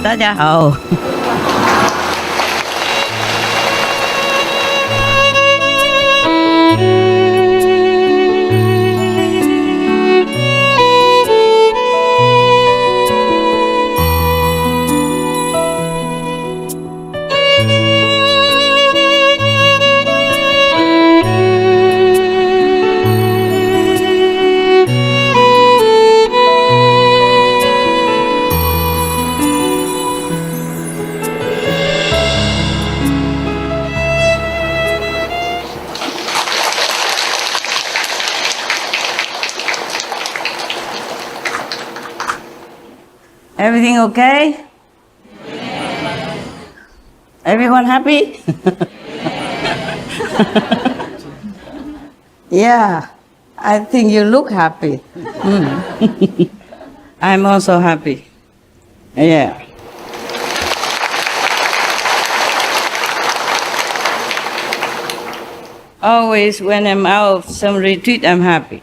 大家好。Everything okay? Everyone happy? Yeah, I think you look happy. I'm also happy. Yeah. Always when I'm out of some retreat, I'm happy.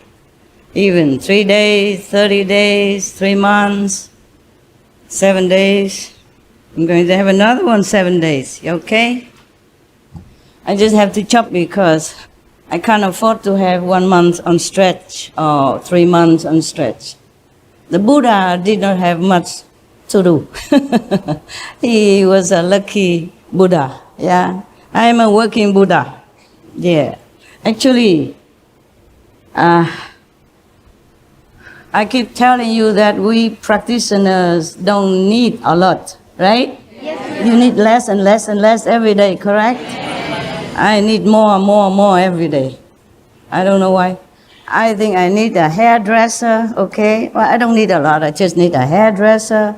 Even 3 days, 30 days, 3 months. 7 days. I'm going to have another one 7 days. You okay? I just have to chop because I can't afford to have 1 month on stretch or 3 months on stretch. The Buddha did not have much to do. He was a lucky Buddha. Yeah, I am a working Buddha. Yeah, actually, I keep telling you that we practitioners don't need a lot, right? Yes. You need less and less and less every day, correct? Yes. I need more and more and more every day. I don't know why. I think I need a hairdresser, okay? Well, I don't need a lot. I just need a hairdresser,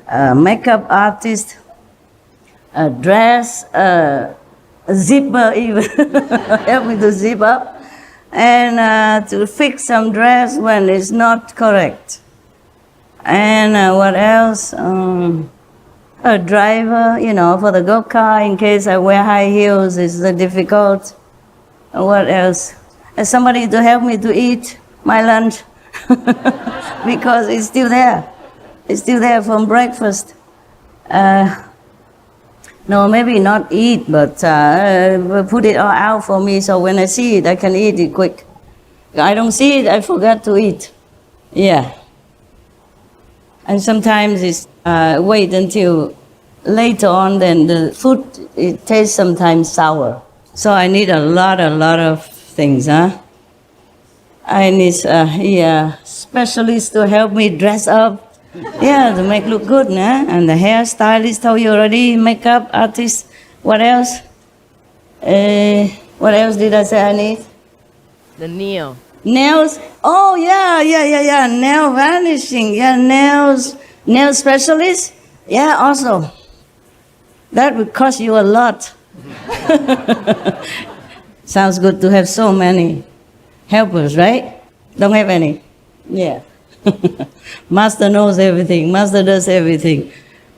a makeup artist, a dress, a zipper even. Help me to zip up. And to fix some dress when it's not correct. And what else? A driver, you know, for the go-car in case I wear high heels, it's difficult. What else? And somebody to help me to eat my lunch because it's still there. It's still there from breakfast. No, maybe not eat, but put it all out for me so when I see it, I can eat it quick. I don't see it, I forgot to eat. Yeah. And sometimes it's wait until later on, then the food, it tastes sometimes sour. So I need a lot of things, huh? I need specialists to help me dress up. Yeah, to make look good, nah? And the hairstylist told you already, makeup artist. What else? What else did I say I need? The nail. Nails? Oh, yeah. Nail varnishing. Yeah, nails. Nail specialist? Yeah, also. That would cost you a lot. Sounds good to have so many helpers, right? Don't have any? Yeah. Master knows everything. Master does everything.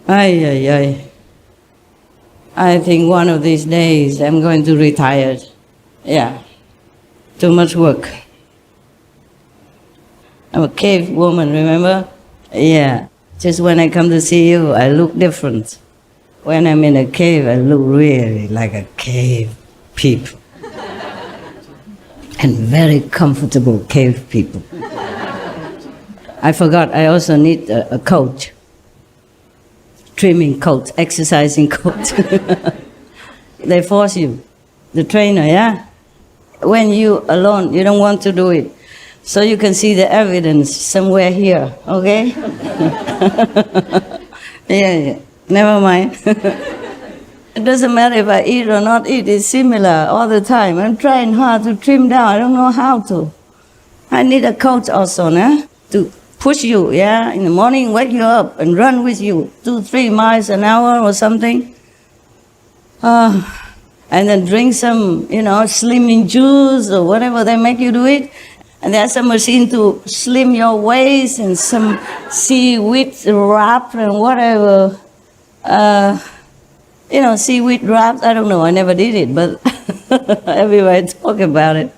I think one of these days I'm going to retire. Yeah. Too much work. I'm a cave woman, remember? Yeah. Just when I come to see you, I look different. When I'm in a cave, I look really like a cave people. And very comfortable cave people. I forgot, I also need a coach. Trimming coach, exercising coach. They force you. The trainer, yeah? When you alone, you don't want to do it. So you can see the evidence somewhere here, okay? Yeah, never mind. It doesn't matter if I eat or not eat, it's similar all the time. I'm trying hard to trim down, I don't know how to. I need a coach also, nah? To push you, yeah? In the morning, wake you up and run with you 2-3 miles an hour or something. And then drink some, slimming juice or whatever they make you do it. And there's a machine to slim your waist and some seaweed wrap and whatever. Seaweed wraps, I don't know, I never did it, but everybody talk about it.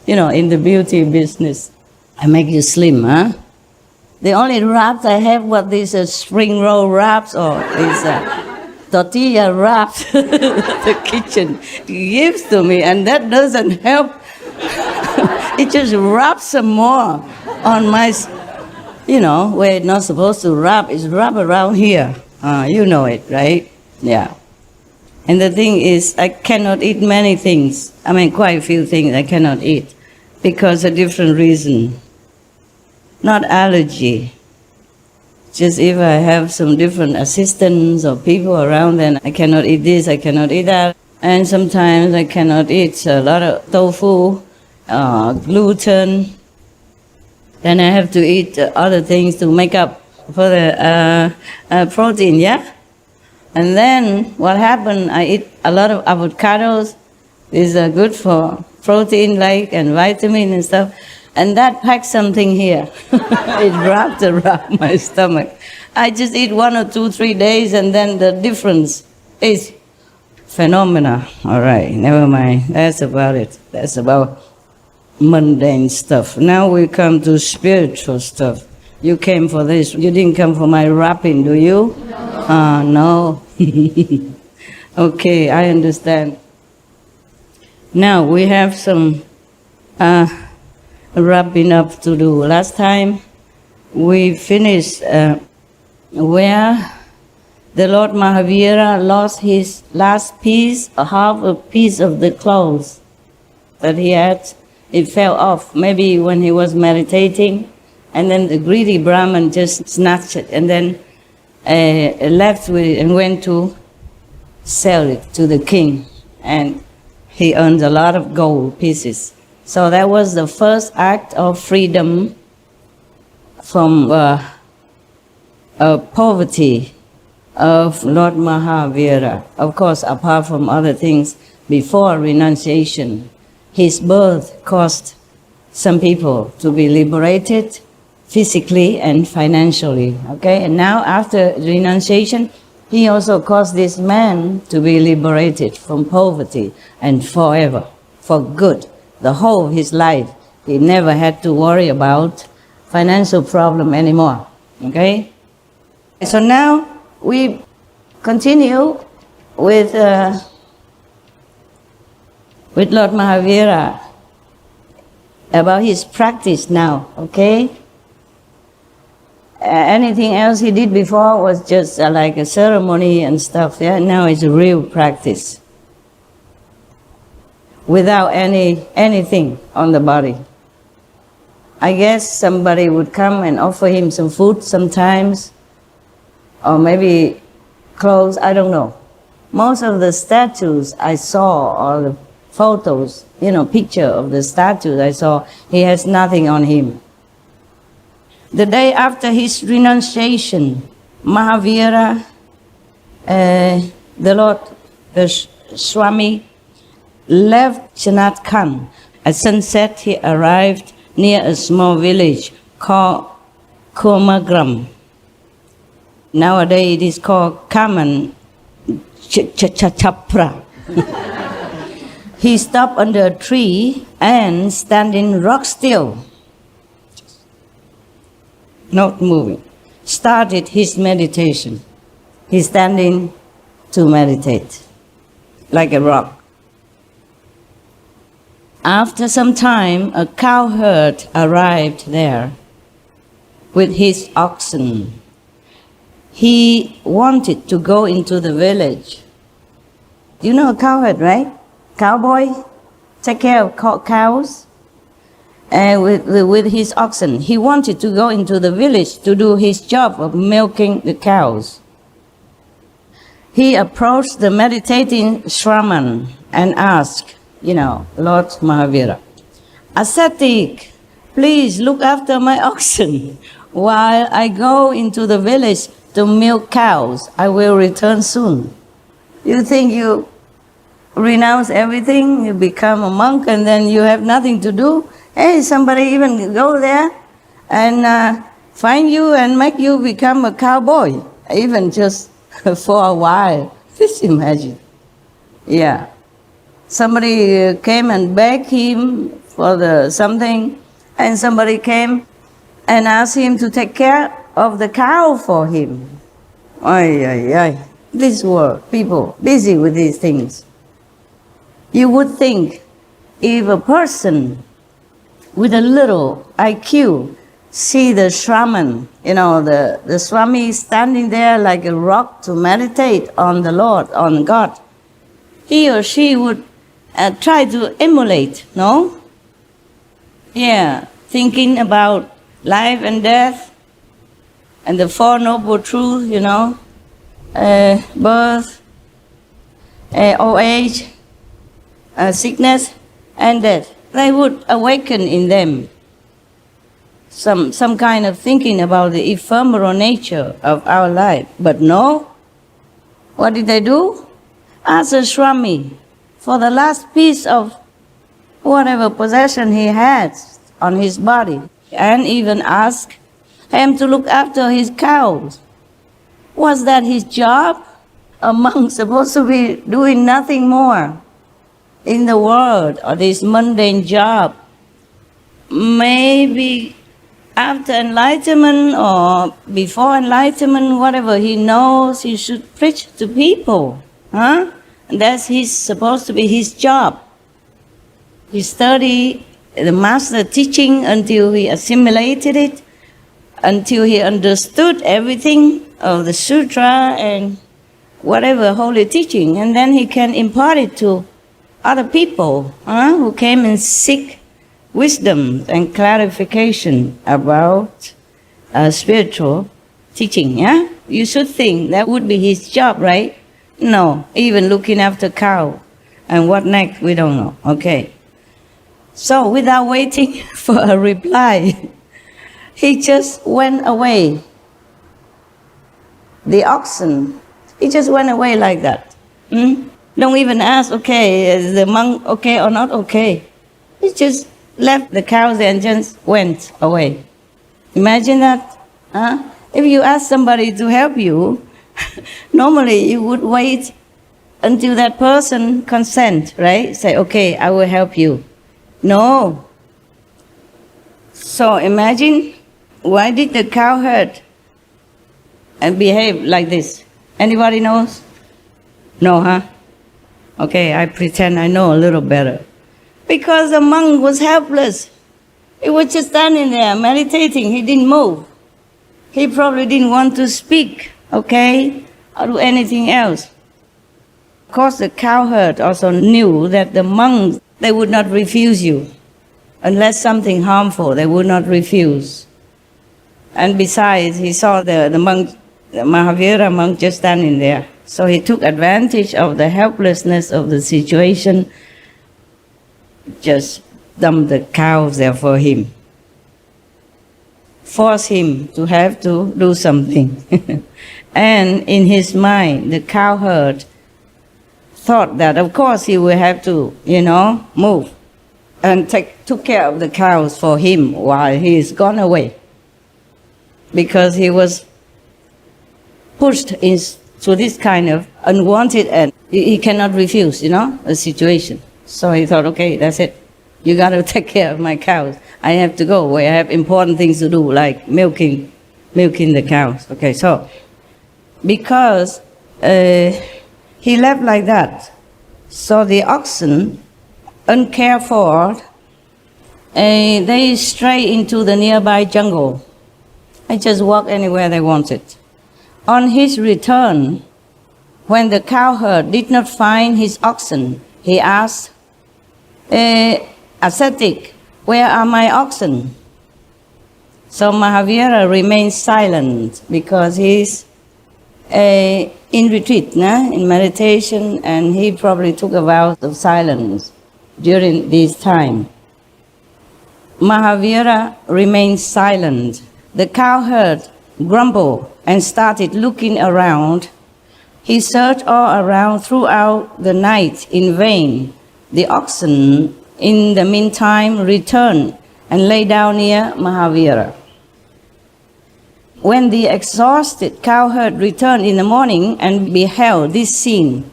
In the beauty business. I make you slim, huh? The only wraps I have what these spring roll wraps or these tortilla wraps the kitchen gives to me, and that doesn't help. It just wraps some more on my, where it's not supposed to wrap. It's wrap around here. You know it, right? Yeah. And the thing is, I cannot eat many things. I mean, quite a few things I cannot eat because of different reason. Not allergy. Just if I have some different assistants or people around, then I cannot eat this, I cannot eat that. And sometimes I cannot eat a lot of tofu, gluten. Then I have to eat other things to make up for the protein, yeah? And then what happened, I eat a lot of avocados. These are good for protein like and vitamin and stuff. And that packs something here. It wrapped around my stomach. I just eat 1 or 2, 3 days and then the difference is phenomenal. All right, never mind. That's about it. That's about mundane stuff. Now we come to spiritual stuff. You came for this. You didn't come for my rapping, do you? No. Okay, I understand. Now we have some wrapping up to do. Last time we finished where the Lord Mahavira lost his last piece, half a piece of the clothes that he had. It fell off, maybe when he was meditating, and then the greedy Brahmin just snatched it and then left with it and went to sell it to the king. And he earned a lot of gold pieces. So that was the first act of freedom from poverty of Lord Mahavira. Of course, apart from other things, before renunciation, his birth caused some people to be liberated physically and financially. Okay, and now after renunciation, he also caused this man to be liberated from poverty and forever, for good. The whole of his life, he never had to worry about financial problem anymore. Okay? So now we continue with Lord Mahavira about his practice now. Okay? Anything else he did before was just like a ceremony and stuff. Yeah? Now it's a real practice. Without anything on the body. I guess somebody would come and offer him some food sometimes, or maybe clothes, I don't know. Most of the statues I saw, or the photos, picture of the statues I saw, he has nothing on him. The day after his renunciation, Mahavira, the Lord, the Swami, left Chanatkan. At sunset, he arrived near a small village called Kurmagram. Nowadays, it is called Kaman Chapra. He stopped under a tree and standing rock still, not moving, started his meditation. He's standing to meditate, like a rock. After some time, a cowherd arrived there with his oxen. He wanted to go into the village. You know a cowherd, right? Cowboy, take care of cows with his oxen. He wanted to go into the village to do his job of milking the cows. He approached the meditating Shraman and asked, Lord Mahavira, ascetic, please look after my oxen while I go into the village to milk cows. I will return soon. You think you renounce everything, you become a monk, and then you have nothing to do? Hey, somebody even go there and find you and make you become a cowboy, even just for a while. Just imagine. Yeah. Somebody came and begged him for something, and somebody came and asked him to take care of the cow for him. Ay, ay, ay. This world, people busy with these things. You would think if a person with a little IQ see the shaman, the Swami standing there like a rock to meditate on the Lord, on God, he or she would try to emulate, no? Yeah, thinking about life and death and the Four Noble Truths, birth, old age, sickness, and death. They would awaken in them some kind of thinking about the ephemeral nature of our life. But no, what did they do? Ask the Swami for the last piece of whatever possession he had on his body, and even ask him to look after his cows. Was that his job? A monk supposed to be doing nothing more in the world, or this mundane job. Maybe after enlightenment or before enlightenment, whatever he knows, he should preach to people. Huh? And that's supposed to be his job. He studied the master teaching until he assimilated it, until he understood everything of the sutra and whatever holy teaching, and then he can impart it to other people who came and seek wisdom and clarification about spiritual teaching. Yeah, you should think that would be his job, right? No, even looking after cow, and what next we don't know. Okay, so without waiting for a reply, he just went away. The oxen, he just went away like that. Don't even ask, okay, is the monk okay or not okay? He just left the cows there and just went away. Imagine that. If you ask somebody to help you, normally you would wait until that person consent, right? Say, okay, I will help you. No. So imagine, why did the cowherd behave like this? Anybody knows? No, huh? Okay, I pretend I know a little better. Because the monk was helpless. He was just standing there meditating. He didn't move. He probably didn't want to speak, okay, or do anything else. Of course, the cowherd also knew that the monks, they would not refuse you. Unless something harmful, they would not refuse. And besides, he saw the monk, the Mahavira monk, just standing there. So he took advantage of the helplessness of the situation, just dumped the cows there for him, forced him to have to do something. And in his mind, the cowherd thought that, of course, he would have to, move and took care of the cows for him while he is gone away. Because he was pushed into this kind of unwanted, and he cannot refuse, a situation. So he thought, okay, that's it. You got to take care of my cows. I have to go where I have important things to do, like milking the cows. Okay, so because he left like that, so the oxen, uncared for, they stray into the nearby jungle. They just walk anywhere they wanted. On his return, when the cowherd did not find his oxen, he asked, ascetic, where are my oxen? So Mahavira remained silent because he's in retreat, in meditation, and he probably took a vow of silence during this time. Mahavira remained silent. The cowherd grumbled and started looking around. He searched all around throughout the night in vain. The oxen, in the meantime, returned and lay down near Mahavira. When the exhausted cowherd returned in the morning and beheld this scene,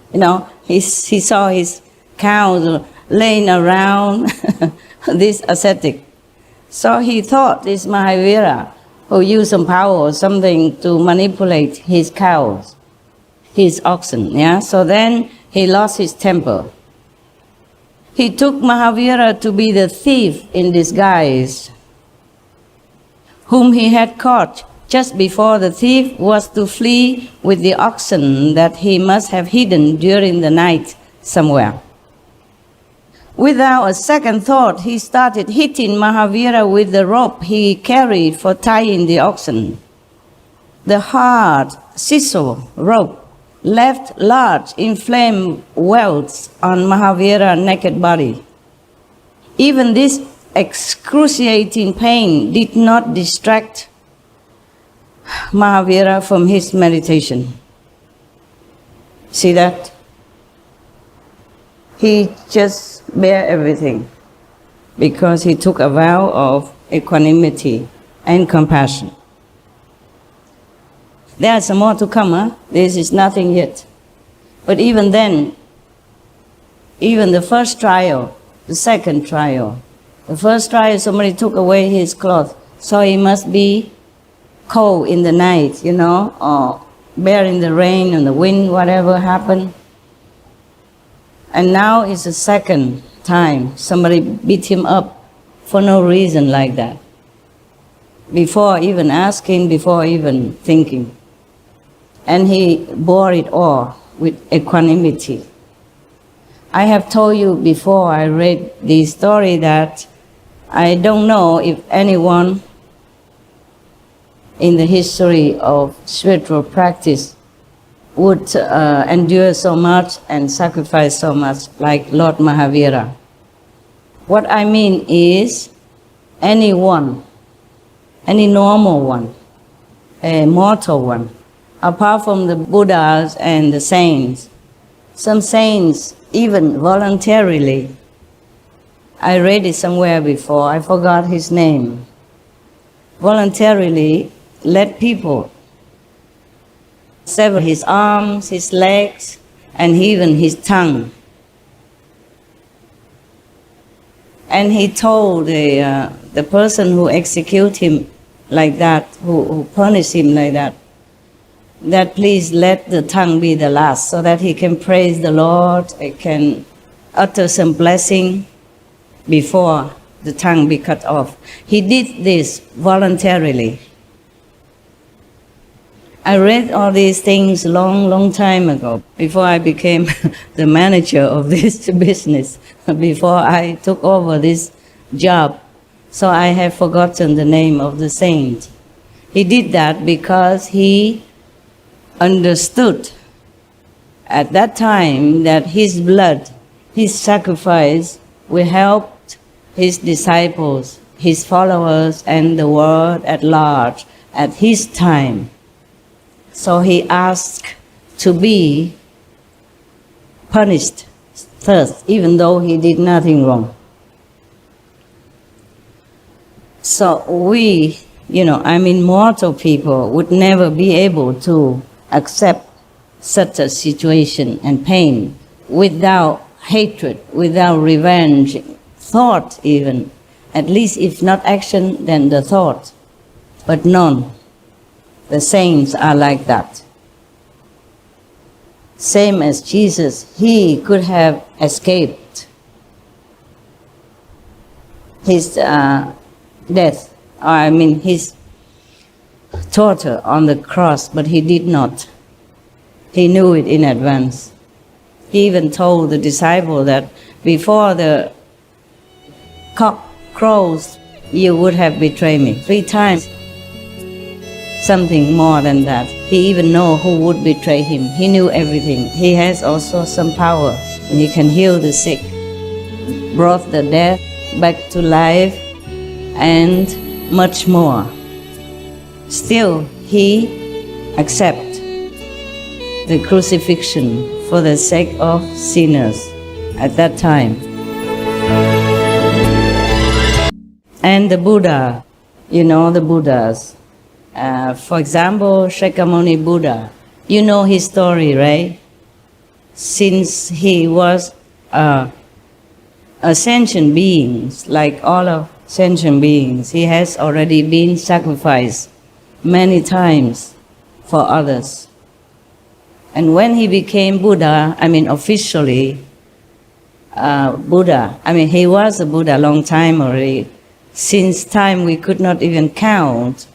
he saw his cows laying around this ascetic. So he thought this Mahavira, who used some power or something to manipulate his cows, his oxen, yeah? So then he lost his temper. He took Mahavira to be the thief in disguise, whom he had caught just before the thief was to flee with the oxen that he must have hidden during the night somewhere. Without a second thought, he started hitting Mahavira with the rope he carried for tying the oxen. The hard sisal rope left large inflamed welts on Mahavira's naked body. Even this excruciating pain did not distract Mahavira from his meditation. See that? He just bear everything because he took a vow of equanimity and compassion. There's some more to come, huh? This is nothing yet. But even then, even the first trial, the second trial, the first trial somebody took away his cloth, so he must be cold in the night, or bear in the rain and the wind, whatever happened. And now it's the second time somebody beat him up for no reason like that. Before even asking, before even thinking. And he bore it all with equanimity. I have told you before I read the story that I don't know if anyone in the history of spiritual practice would endure so much and sacrifice so much like Lord Mahavira. What I mean is anyone, any normal one, a mortal one, apart from the Buddhas and the saints. Some saints even voluntarily, I read it somewhere before, I forgot his name, voluntarily let people sever his arms, his legs, and even his tongue. And he told the person who executed him like that, who punished him like that please let the tongue be the last so that he can praise the Lord, he can utter some blessing before the tongue be cut off. He did this voluntarily. I read all these things long time ago, before I became the manager of this business, before I took over this job. So I have forgotten the name of the saint. He did that because he understood at that time that his blood, his sacrifice will help his disciples, his followers, and the world at large at his time. So he asked to be punished first, even though he did nothing wrong. So we, mortal people would never be able to accept such a situation and pain without hatred, without revenge, thought even. At least if not action, then the thought. But none. The saints are like that. Same as Jesus, he could have escaped his death, his torture on the cross, but he did not. He knew it in advance. He even told the disciple that before the cock crows, you would have betrayed me 3 times. Something more than that. He even knew who would betray him. He knew everything. He has also some power. And he can heal the sick, brought the dead back to life, and much more. Still, he accepted the crucifixion for the sake of sinners at that time. And the Buddha, the Buddhas. For example, Shakyamuni Buddha, you know his story, right? Since he was ascension beings, like all of sentient beings. He has already been sacrificed many times for others. And when he became Buddha, officially Buddha, he was a Buddha a long time already, since time we could not even count.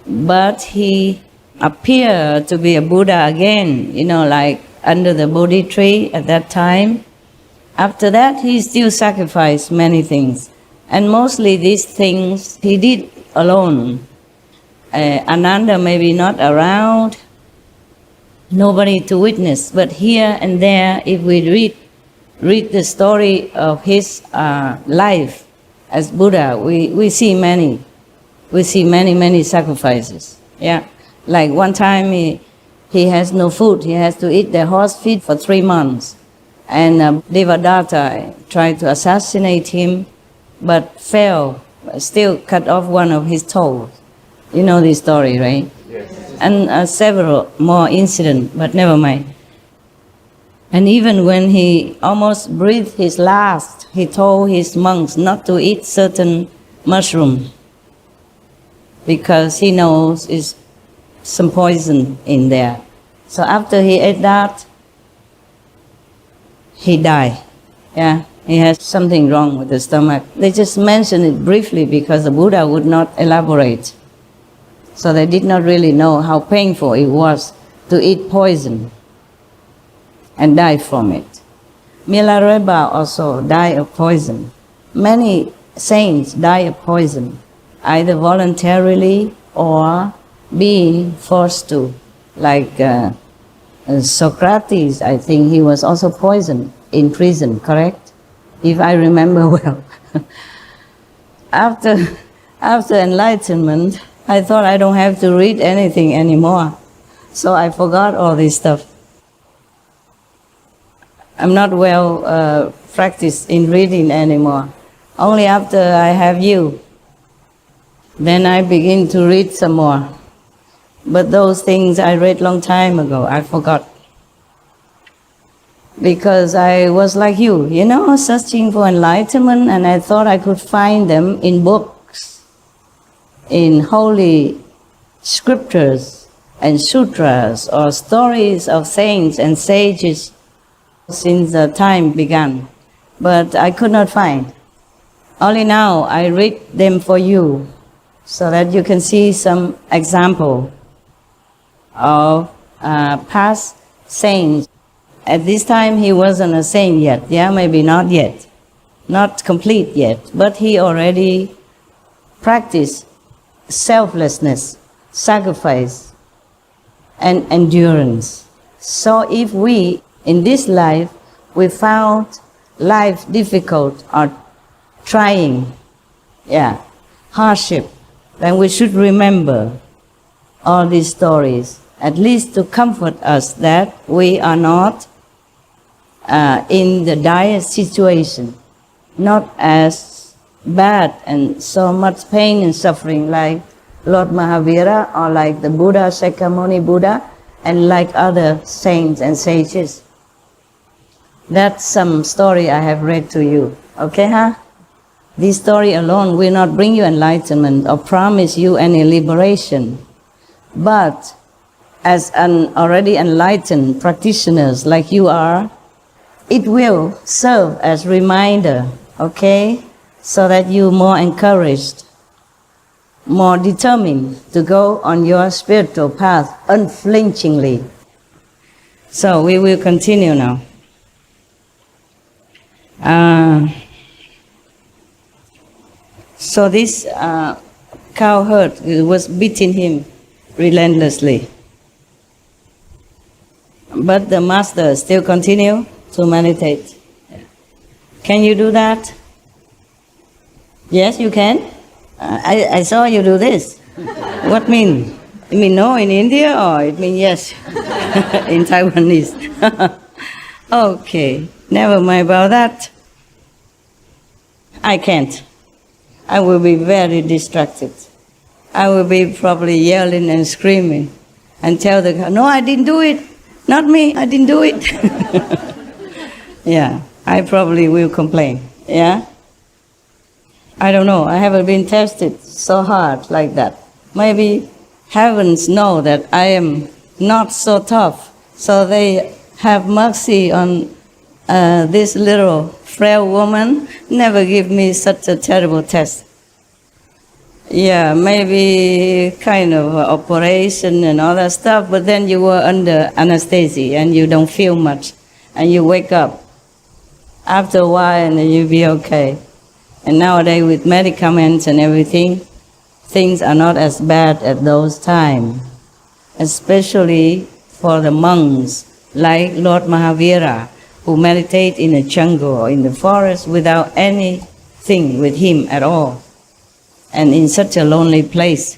But he appeared to be a Buddha again, like under the Bodhi tree at that time. After that, he still sacrificed many things. And mostly these things he did alone. Ananda maybe not around, nobody to witness. But here and there, if we read the story of his life as Buddha, we see many. We see many sacrifices. Yeah, like one time he has no food. He has to eat the horse feed for 3 months. And Devadatta tried to assassinate him, but failed, still cut off one of his toes. You know this story, right? Yes. And several more incidents, but never mind. And even when he almost breathed his last, he told his monks not to eat certain mushroom, because he knows is some poison in there. So after he ate that, he died. Yeah, he has something wrong with the stomach. They just mentioned it briefly because the Buddha would not elaborate. So they did not really know how painful it was to eat poison and die from it. Milarepa also died of poison. Many saints die of poison, either voluntarily or being forced to. Like Socrates, I think he was also poisoned in prison, correct? If I remember well. After enlightenment, I thought I don't have to read anything anymore. So I forgot all this stuff. I'm not well practiced in reading anymore. Only after I have you, then I begin to read some more. But those things I read long time ago, I forgot. Because I was like you, searching for enlightenment, and I thought I could find them in books, in holy scriptures and sutras, or stories of saints and sages since the time began. But I could not find. Only now I read them for you, so that you can see some example of past saints. At this time he wasn't a saint yet, maybe not yet, not complete yet, but he already practiced selflessness, sacrifice, and endurance. So if we, in this life, we found life difficult or trying, hardship, then we should remember all these stories, at least to comfort us that we are not in the dire situation, not as bad and so much pain and suffering like Lord Mahavira or like the Buddha, Shakyamuni Buddha, and like other saints and sages. That's some story I have read to you. Okay, huh? This story alone will not bring you enlightenment or promise you any liberation. But as an already enlightened practitioners like you are, it will serve as reminder, okay? So that you more encouraged, more determined to go on your spiritual path unflinchingly. So we will continue now. So this cowherd was beating him relentlessly. But the master still continued to meditate. Can you do that? Yes, you can. I saw you do this. What mean? You mean no in India, or it mean yes in Taiwanese? Okay, never mind about that. I can't. I will be very distracted. I will be probably yelling and screaming and tell the guy, no, I didn't do it. Not me, I didn't do it. Yeah, I probably will complain. Yeah? I don't know, I haven't been tested so hard like that. Maybe heavens know that I am not so tough, so they have mercy on this little frail woman, never give me such a terrible test. Yeah, maybe kind of operation and all that stuff, but then you were under anesthesia and you don't feel much, and you wake up after a while and then you'll be okay. And nowadays with medicaments and everything, things are not as bad at those times, especially for the monks like Lord Mahavira, who meditate in the jungle or in the forest without anything with him at all, and in such a lonely place.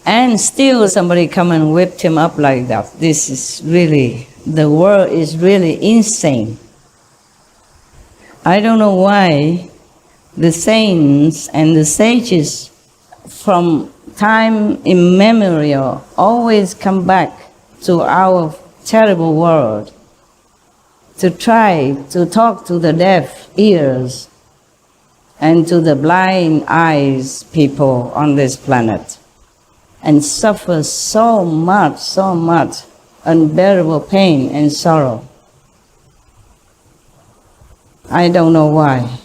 And still somebody come and whipped him up like that. This is really, the world is really insane. I don't know why the saints and the sages from time immemorial always come back to our terrible world to try to talk to the deaf ears and to the blind eyes people on this planet, and suffer so much unbearable pain and sorrow. I don't know why.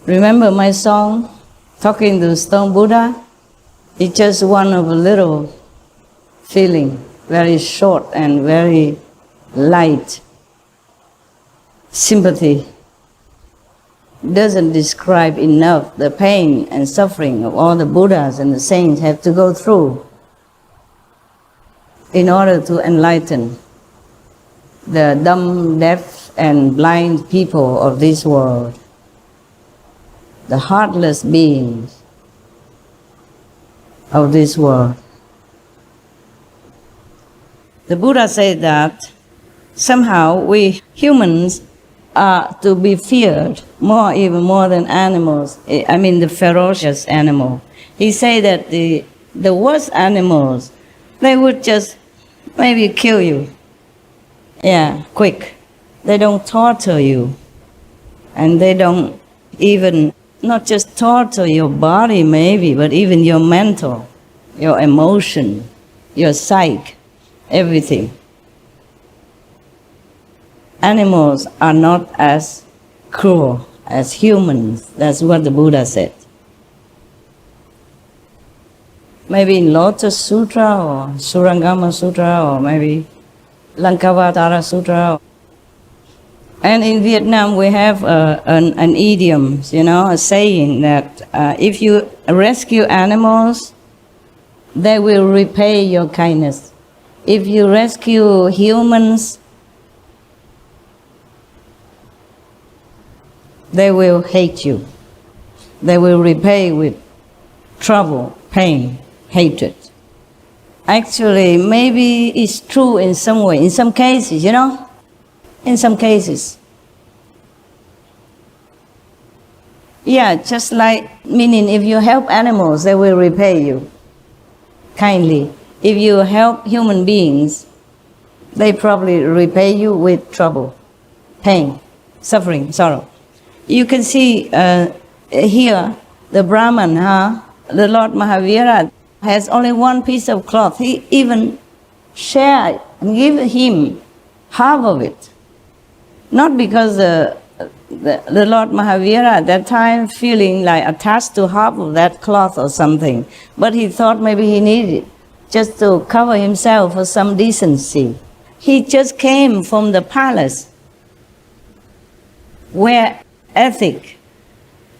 Remember my song, Talking to Stone Buddha? It's just one of a little feeling, very short and very light. Sympathy doesn't describe enough the pain and suffering of all the Buddhas and the saints have to go through in order to enlighten the dumb, deaf, and blind people of this world, the heartless beings of this world. The Buddha said that somehow we humans are to be feared even more than animals. I mean the ferocious animal. He said that the worst animals, they would just maybe kill you. Yeah, quick. They don't torture you. And they don't even, not just torture your body maybe, but even your mental, your emotion, your psyche, everything. Animals are not as cruel as humans. That's what the Buddha said. Maybe in Lotus Sutra or Surangama Sutra or maybe Lankavatara Sutra. And in Vietnam we have an idiom, a saying that if you rescue animals, they will repay your kindness. If you rescue humans, they will hate you. They will repay with trouble, pain, hatred. Actually, maybe it's true in some way, in some cases, in some cases. Yeah, just like, meaning if you help animals, they will repay you kindly. If you help human beings, they probably repay you with trouble, pain, suffering, sorrow. You can see here, the Brahman, the Lord Mahavira, has only one piece of cloth. He even shared and gave him half of it. Not because the Lord Mahavira at that time feeling like attached to half of that cloth or something, but he thought maybe he needed it just to cover himself for some decency. He just came from the palace where ethic,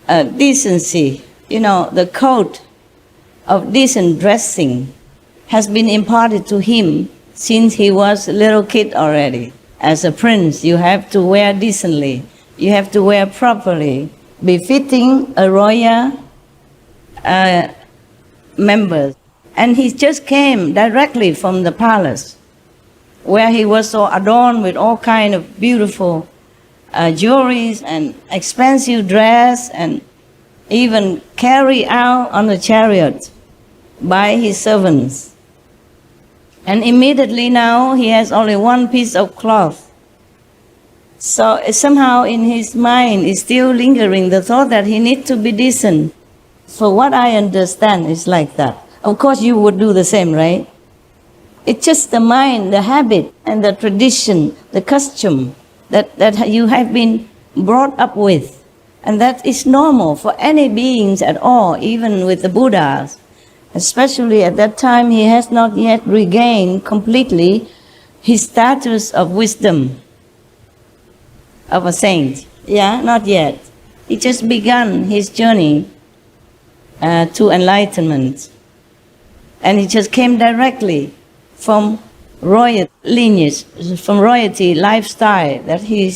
decency, the code of decent dressing has been imparted to him since he was a little kid already. As a prince, you have to wear decently, you have to wear properly, befitting a royal member. And he just came directly from the palace, where he was so adorned with all kind of beautiful jewelries and expensive dress, and even carried out on a chariot by his servants. And immediately now he has only one piece of cloth. So somehow in his mind is still lingering the thought that he needs to be decent. For what I understand is like that. Of course you would do the same, right? It's just the mind, the habit, and the tradition, the custom that you have been brought up with. And that is normal for any beings at all, even with the Buddhas. Especially at that time, he has not yet regained completely his status of wisdom, of a saint. Yeah, not yet. He just begun his journey to enlightenment. And he just came directly from royal lineage, from royalty lifestyle that he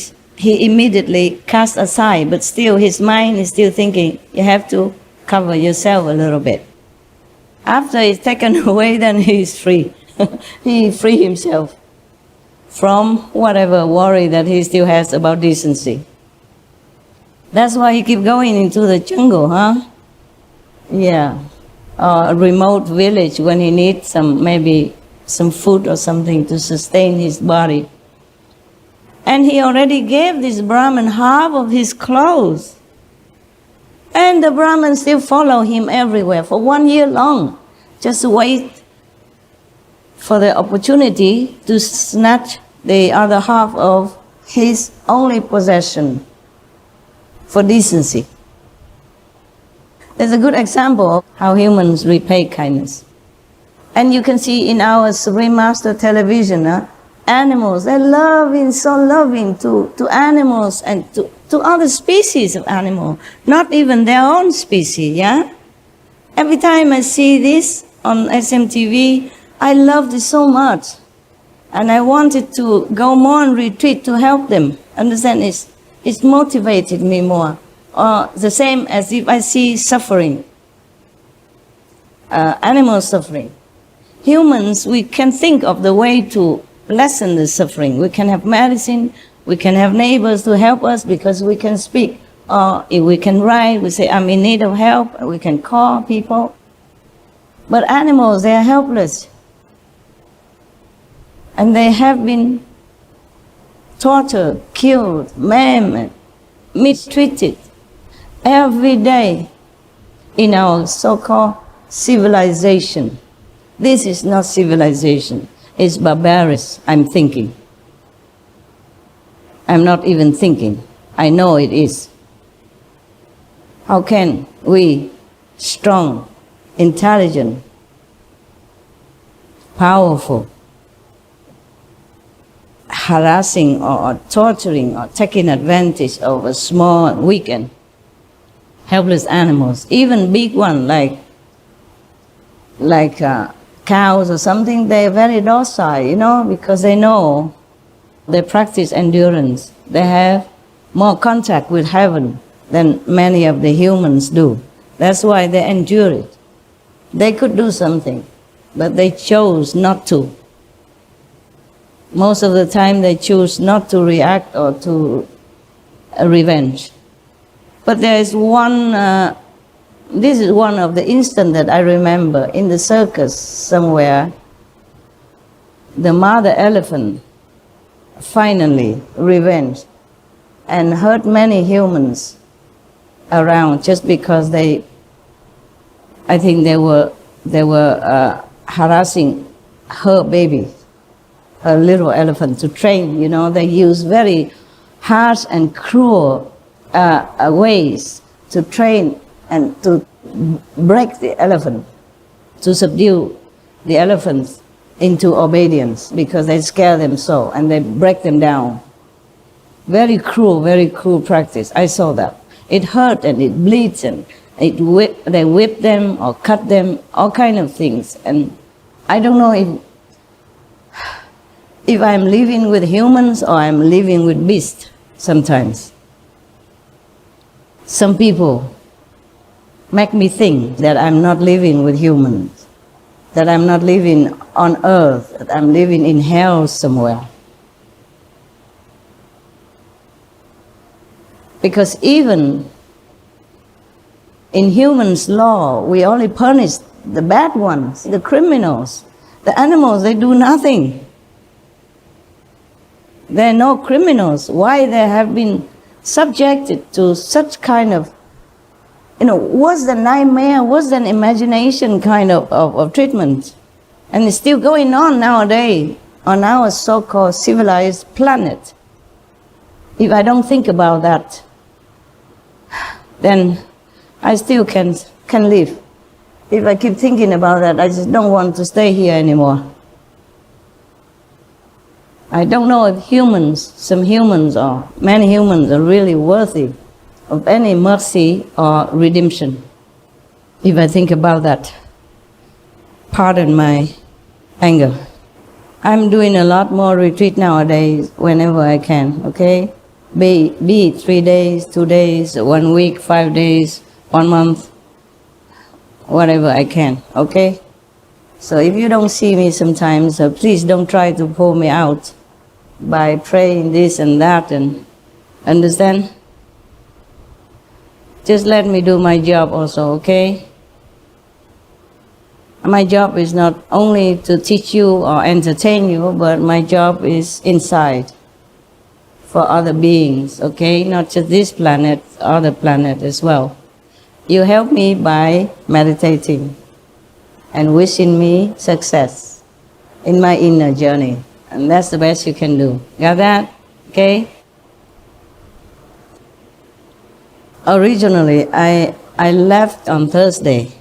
immediately cast aside, but still his mind is still thinking, you have to cover yourself a little bit. After it's taken away, then he is free. He free himself from whatever worry that he still has about decency. That's why he keep going into the jungle, huh? Yeah. A remote village when he needs maybe some food or something to sustain his body. And he already gave this Brahmin half of his clothes. And the Brahmins still follow him everywhere for 1 year long. Just wait for the opportunity to snatch the other half of his only possession for decency. There's a good example of how humans repay kindness. And you can see in our Supreme Master television, animals, they're loving, so loving to animals and to other species of animal, not even their own species, yeah? Every time I see this on SMTV, I loved it so much. And I wanted to go more on retreat to help them. Understand? It's motivated me more. The same as if I see suffering, animal suffering. Humans, we can think of the way to lessen the suffering. We can have medicine, we can have neighbors to help us because we can speak. Or if we can write, we say, I'm in need of help, we can call people. But animals, they are helpless. And they have been tortured, killed, maimed, mistreated every day in our so-called civilization. This is not civilization. It's barbarous, I'm thinking. I'm not even thinking. I know it is. How can we, strong, intelligent, powerful, harassing or torturing or taking advantage of a small, weak and helpless animals, even big ones like cows or something, they're very docile, because they know they practice endurance. They have more contact with heaven than many of the humans do. That's why they endure it. They could do something, but they chose not to. Most of the time they choose not to react or to revenge. But there is one, this is one of the instances that I remember in the circus somewhere. The mother elephant finally revenged and hurt many humans around just because I think they were harassing her baby, her little elephant, to train. They use very harsh and cruel ways to train and to break the elephant, to subdue the elephants into obedience because they scare them so and they break them down. Very cruel practice. I saw that. It hurt and it bleeds and they whip them or cut them, all kind of things. And I don't know if I'm living with humans or I'm living with beasts sometimes. Some people make me think that I'm not living with humans, that I'm not living on earth, that I'm living in hell somewhere. Because even in humans' law, we only punish the bad ones, the criminals. The animals, they do nothing. They're no criminals. Why they have been subjected to such kind of, what's the nightmare, what's the imagination kind of treatment? And it's still going on nowadays on our so-called civilized planet. If I don't think about that, then I still can live. If I keep thinking about that, I just don't want to stay here anymore. I don't know if some humans or many humans are really worthy of any mercy or redemption. If I think about that, pardon my anger. I'm doing a lot more retreat nowadays whenever I can, okay? Be it 3 days, 2 days, 1 week, 5 days, 1 month, whatever I can, okay? So if you don't see me sometimes, please don't try to pull me out by praying this and that, and understand? Just let me do my job also, okay? My job is not only to teach you or entertain you, but my job is inside for other beings, okay? Not just this planet, other planet as well. You help me by meditating and wishing me success in my inner journey. And that's the best you can do. Got that? Okay? Originally, I left on Thursday.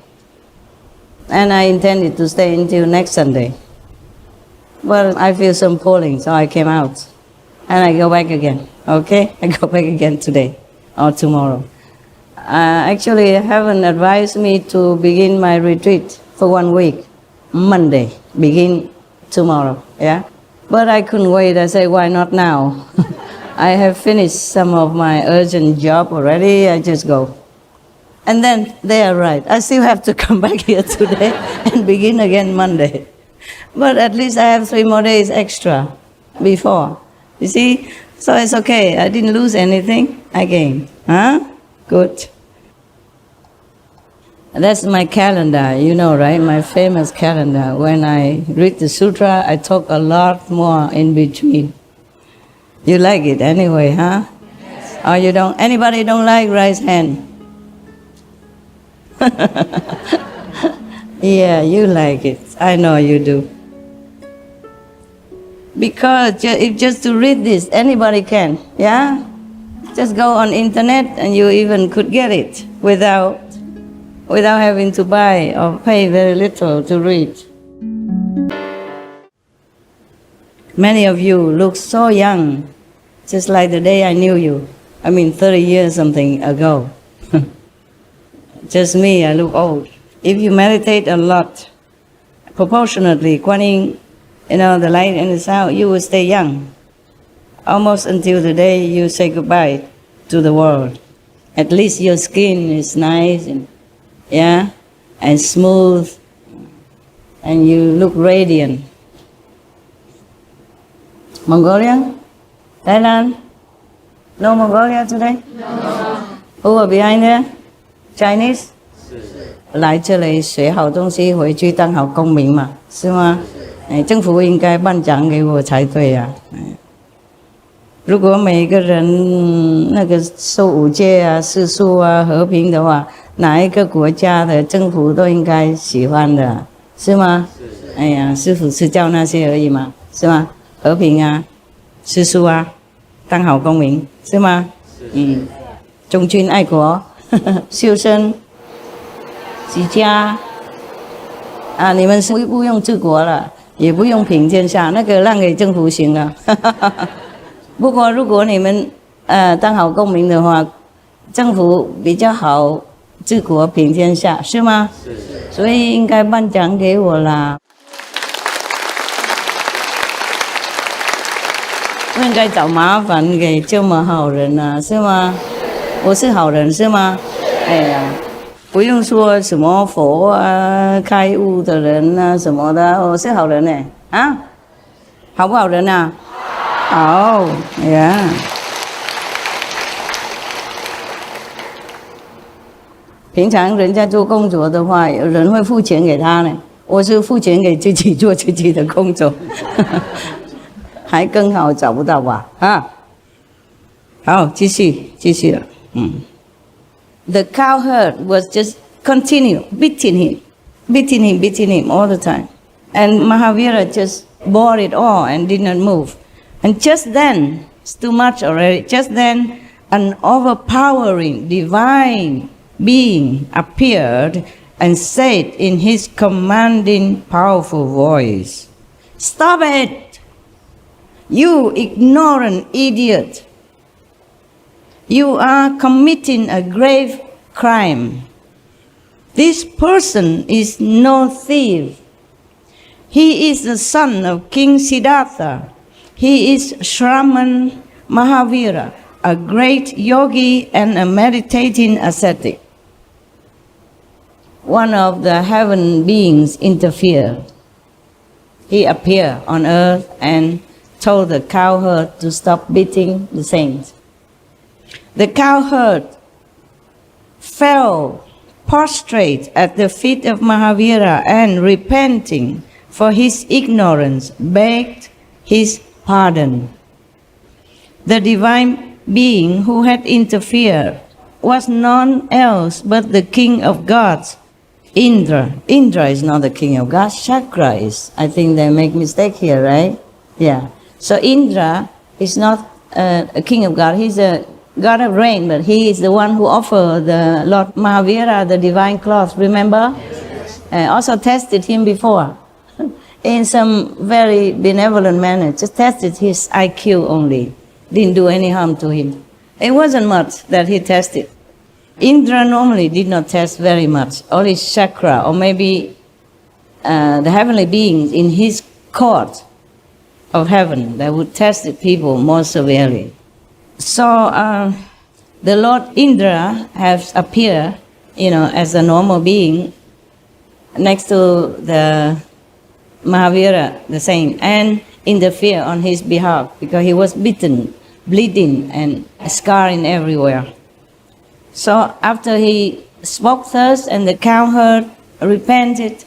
And I intended to stay until next Sunday. But I feel some pulling, so I came out. And I go back again, okay? I go back again today or tomorrow. Actually, heaven advised me to begin my retreat for 1 week, Monday, begin tomorrow, yeah? But I couldn't wait. I said, why not now? I have finished some of my urgent job already, I just go. And then they are right. I still have to come back here today and begin again Monday. But at least I have 3 more days extra before. You see? So it's okay. I didn't lose anything. I gained. Huh? Good. That's my calendar, you know, right? My famous calendar. When I read the sutra, I talk a lot more in between. You like it anyway, huh? Yes. Or you don't? Anybody don't like? Raise hand. Yeah, you like it. I know you do. Because if just to read this, anybody can, yeah? Just go on internet and you even could get it without having to buy or pay very little to read. Many of you look so young, just like the day I knew you. 30 years something ago. Just me, I look old. If you meditate a lot, proportionately, Guan Yin, the light and the sound, you will stay young. Almost until the day you say goodbye to the world. At least your skin is nice and smooth, and you look radiant. Mongolia? Thailand? No Mongolia today? No. Who are behind there? Chinese? 来这里学好东西，回去当好公民嘛，是吗？政府应该颁奖给我才对呀。如果每个人那个受五戒啊、世俗啊、和平的话，哪一个国家的政府都应该喜欢的，是吗？哎呀，师父是教那些而已嘛，是吗？和平啊，世俗啊，当好公民，是吗？忠君爱国。修身齐家啊，你们是不用治国了，也不用平天下，那个让给政府行了。不过如果你们当好公民的话，政府比较好治国平天下，是吗？是。所以应该颁奖给我啦。不应该找麻烦给这么好人啊，是吗？我是好人是吗？哎呀，不用说什么佛啊、开悟的人啊什么的，我是好人呢。啊，好不好人啊？好，哎呀。平常人家做工作的话，有人会付钱给他呢，我是付钱给自己做自己的工作，还更好找不到吧？啊，好，继续了。The cowherd was just continue beating him all the time, and Mahavira just bore it all and did not move. And just then, it's too much already. Just then, an overpowering divine being appeared and said in his commanding, powerful voice, "Stop it! You ignorant idiot! You are committing a grave crime. This person is no thief. He is the son of King Siddhartha. He is Shraman Mahavira, a great yogi and a meditating ascetic." One of the heaven beings interfered. He appeared on earth and told the cowherd to stop beating the saints. The cowherd fell prostrate at the feet of Mahavira and, repenting for his ignorance, begged his pardon. The divine being who had interfered was none else but the king of gods, Indra. Indra is not the king of gods, Chakra is. I think they make mistake here, right? Yeah. So Indra is not a king of God. He's a god of rain, but he is the one who offered the Lord Mahavira the divine cloth, remember? Also tested him before in some very benevolent manner. Just tested his IQ only. Didn't do any harm to him. It wasn't much that he tested. Indra normally did not test very much. Only Chakra, or maybe the heavenly beings in his court of heaven that would test the people more severely. So the Lord Indra has appeared, as a normal being next to the Mahavira, the saint, and interfere on his behalf because he was beaten, bleeding, and scarring everywhere. So after he spoke thus and the cowherd repented,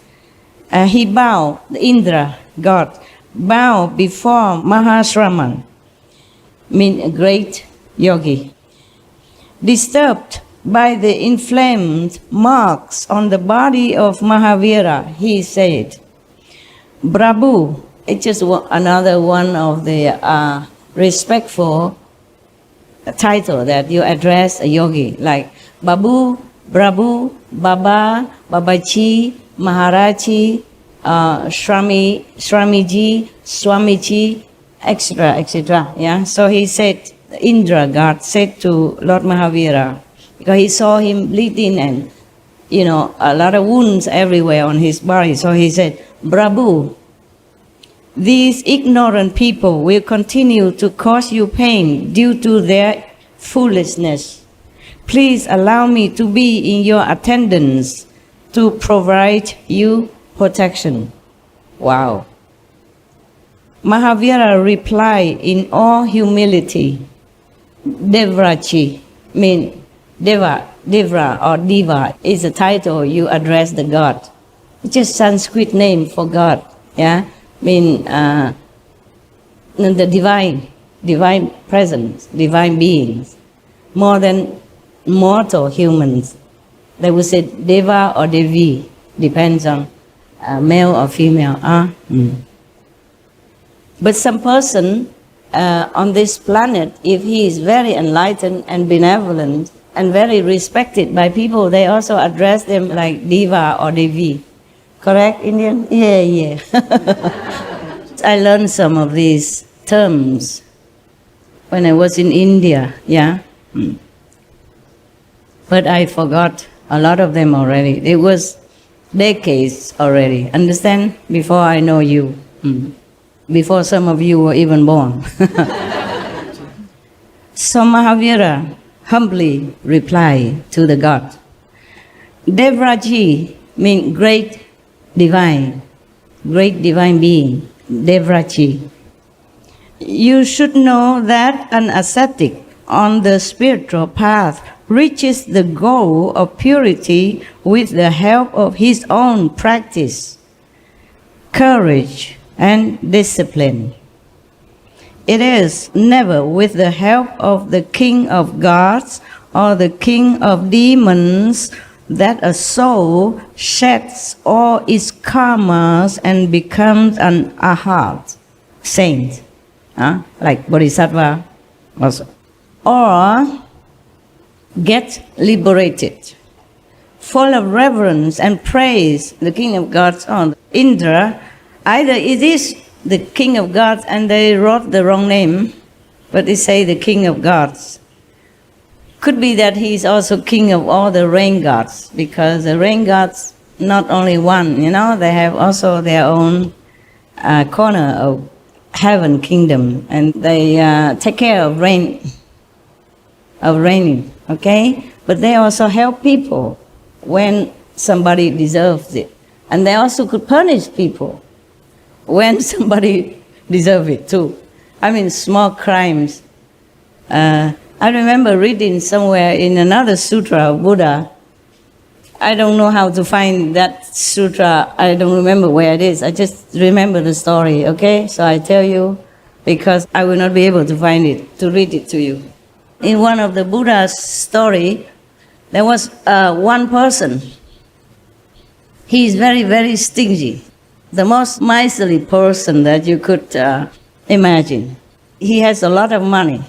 he bowed, the Indra god, bowed before Mahashraman, mean a great yogi. Disturbed by the inflamed marks on the body of Mahavira, he said, "Prabhu," it's just another one of the respectful title that you address a yogi, like Babu, Prabhu, Baba, Babaji, Maharaji, Swamiji, Swamiji, etc., etc. Yeah. So he said, Indra god said to Lord Mahavira, because he saw him bleeding and a lot of wounds everywhere on his body. So he said, "Prabhu, these ignorant people will continue to cause you pain due to their foolishness. Please allow me to be in your attendance to provide you protection." Wow. Mahavira replied in all humility, "Devraji," mean Devra or Diva is a title you address the god. It's just Sanskrit name for God. Yeah. Mean the divine presence, divine beings, more than mortal humans. They would say Deva or Devi, depends on male or female. But some person on this planet, if he is very enlightened and benevolent and very respected by people, they also address them like Deva or Devi. Correct, Indian? Yeah. I learned some of these terms when I was in India, yeah. But I forgot a lot of them already. It was decades already, understand? Before I know you. Before some of you were even born. So Mahavira humbly replied to the god, "Devraji" means great divine being, Devraji. "You should know that an ascetic on the spiritual path reaches the goal of purity with the help of his own practice. courage, and discipline. It is never with the help of the king of gods or the king of demons that a soul sheds all its karmas and becomes an arhat, saint, like bodhisattva also, or get liberated. Full of reverence and praise, the king of gods or Indra, either it is the king of gods and they wrote the wrong name, but they say the king of gods. Could be that he is also king of all the rain gods, because the rain gods, not only one, they have also their own corner of heaven kingdom, and they take care of raining, okay? But they also help people when somebody deserves it. And they also could punish people when somebody deserves it too. I mean, small crimes. I remember reading somewhere in another sutra of Buddha. I don't know how to find that sutra. I don't remember where it is. I just remember the story, okay? So I tell you, because I will not be able to find it, to read it to you. In one of the Buddha's story, there was one person. He is very, very stingy. The most miserly person that you could imagine. He has a lot of money.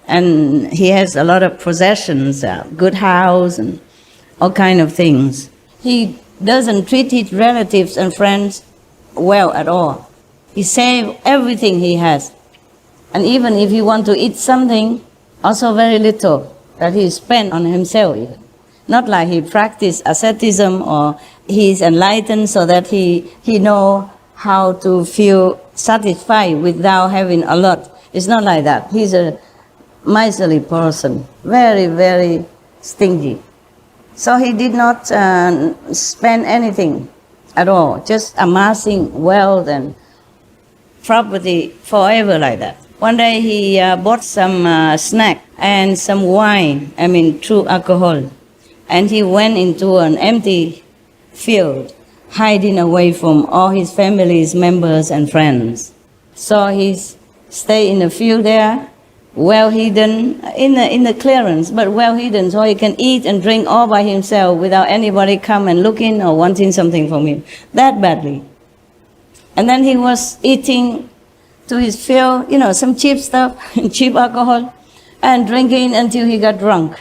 And he has a lot of possessions, good house and all kind of things. He doesn't treat his relatives and friends well at all. He saves everything he has. And even if he wants to eat something, also very little that he spends on himself even. Not like he practices asceticism or he is enlightened so that he know how to feel satisfied without having a lot. It's not like that. He's a miserly person, very, very stingy. So he did not spend anything at all, just amassing wealth and property forever like that. One day he bought some snack and some wine, true alcohol, and he went into an empty field, hiding away from all his family's members and friends. So he stayed in the field there, well hidden, in the clearance, but well hidden, so he can eat and drink all by himself without anybody come and looking or wanting something from him, that badly. And then he was eating to his fill, some cheap stuff, cheap alcohol, and drinking until he got drunk.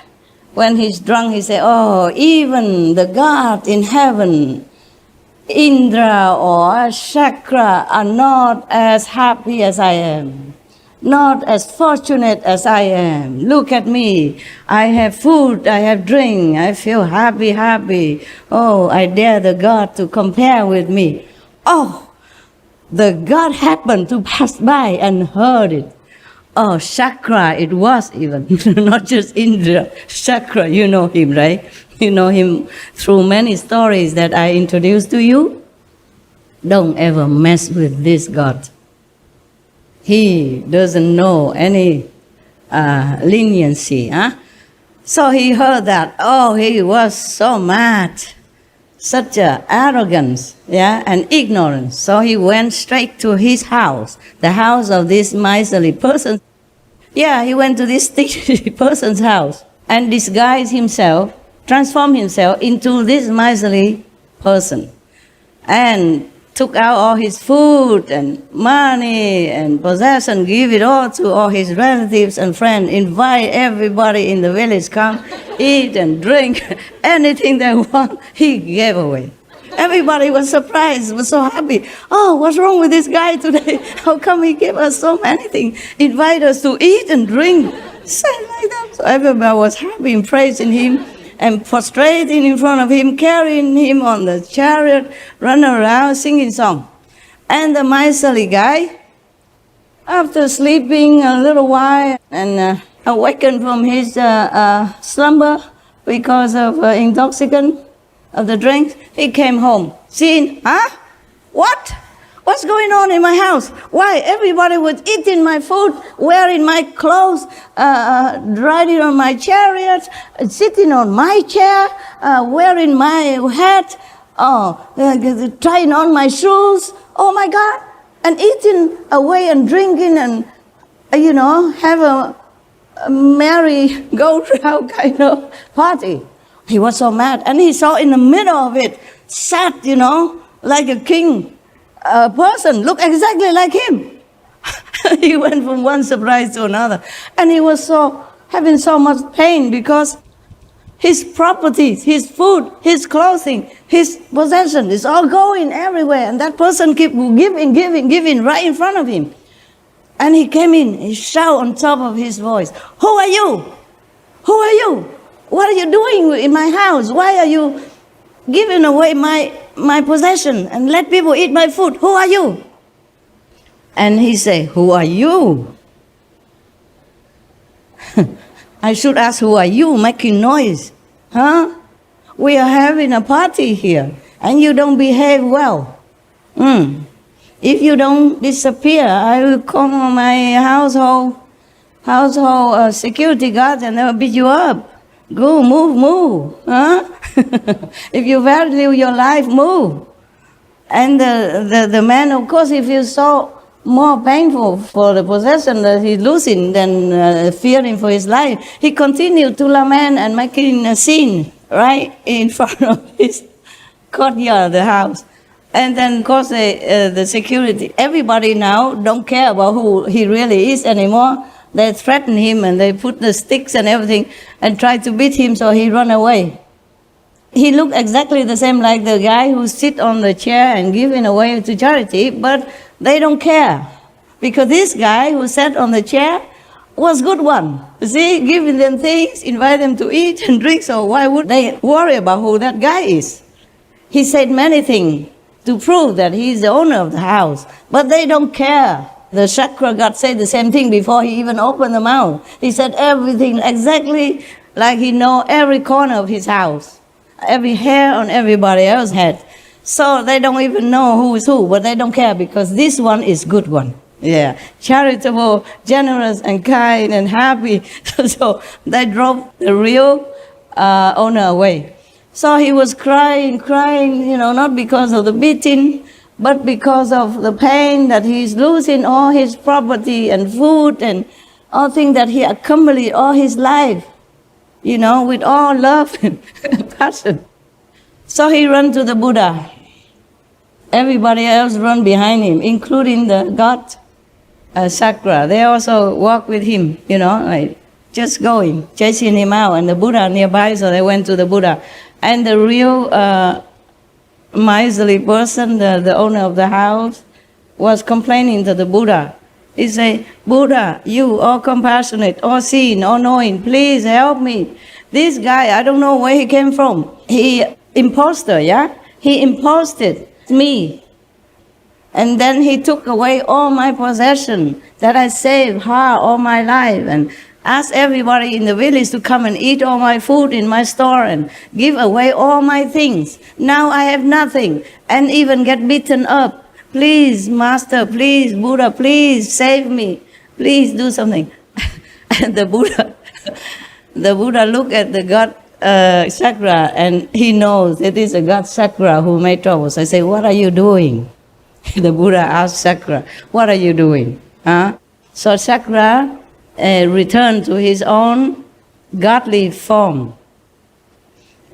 When he's drunk, he said, oh, even the God in heaven, Indra or Chakra, are not as happy as I am. Not as fortunate as I am. Look at me. I have food, I have drink, I feel happy. Oh, I dare the God to compare with me. Oh, the God happened to pass by and heard it. Oh, Chakra, it was even, not just Indra. Chakra, you know him, right? You know him through many stories that I introduced to you. Don't ever mess with this God. He doesn't know any leniency. So he heard that. Oh, he was so mad. Such arrogance, and ignorance. So he went straight to his house, the house of this miserly person. He went to this stingy person's house and disguised himself, transformed himself into this miserly person. And took out all his food and money and possession, give it all to all his relatives and friends, invite everybody in the village, come eat and drink, anything they want, he gave away. Everybody was surprised, was so happy. Oh, what's wrong with this guy today? How come he gave us so many things? Invite us to eat and drink, say like that. So everybody was happy and praising him, and prostrating in front of him, carrying him on the chariot, running around, singing song. And the miserly guy, after sleeping a little while and awakened from his slumber because of intoxicant of the drink, he came home, seeing, what? What's going on in my house? Why? Everybody was eating my food, wearing my clothes, riding on my chariot, sitting on my chair, wearing my hat, trying on my shoes. oh my God, and eating away and drinking and, have a merry go-round kind of party. He was so mad. And he saw in the middle of it, sat, like a king person, looked exactly like him. He went from one surprise to another. And he was having so much pain because his properties, his food, his clothing, his possession is all going everywhere. And that person kept giving right in front of him. And he came in, he shouted on top of his voice, "Who are you? Who are you? What are you doing in my house? Why are you giving away my possession and let people eat my food? Who are you?" And he said, "Who are you?" I should ask, who are you making noise? Huh? We are having a party here and you don't behave well. If you don't disappear, I will call my household security guards and they will beat you up. Go, move, huh? If you value your life, move. And the man, of course, he feels so more painful for the possession that he's losing than fearing for his life. He continued to lament and making a scene right in front of his courtyard, the house. And then, of course, the security, everybody now don't care about who he really is anymore. They threaten him and they put the sticks and everything and try to beat him, so he run away. He looked exactly the same like the guy who sit on the chair and giving away to charity, but they don't care. Because this guy who sat on the chair was good one. You see, giving them things, invite them to eat and drink, so why would they worry about who that guy is? He said many things to prove that he's the owner of the house, but they don't care. The chakra god said the same thing before he even opened the mouth. He said everything exactly like he know every corner of his house, every hair on everybody else's head. So they don't even know who is who, but they don't care because this one is good one. Yeah, charitable, generous, and kind, and happy. So they drove the real owner away. So he was crying, not because of the beating, but because of the pain that he's losing all his property and food and all things that he accumulated all his life, with all love and passion. So he ran to the Buddha. Everybody else run behind him, including the god Sakra. They also walk with him, like just going, chasing him out. And the Buddha nearby, so they went to the Buddha. And the real miserly person, the owner of the house, was complaining to the Buddha. He said, "Buddha, you all compassionate, all seeing, all knowing, please help me. This guy, I don't know where he came from. He impostor, yeah? He imposted me. And then he took away all my possession that I saved hard all my life and asked everybody in the village to come and eat all my food in my store and give away all my things. Now I have nothing and even get beaten up. Please, Master, please, Buddha, please save me. Please do something." And the Buddha looked at the god Sakra, and he knows it is a god Sakra who made trouble. So I say, "What are you doing?" The Buddha asked Sakra, "What are you doing?" So Sakra returned to his own godly form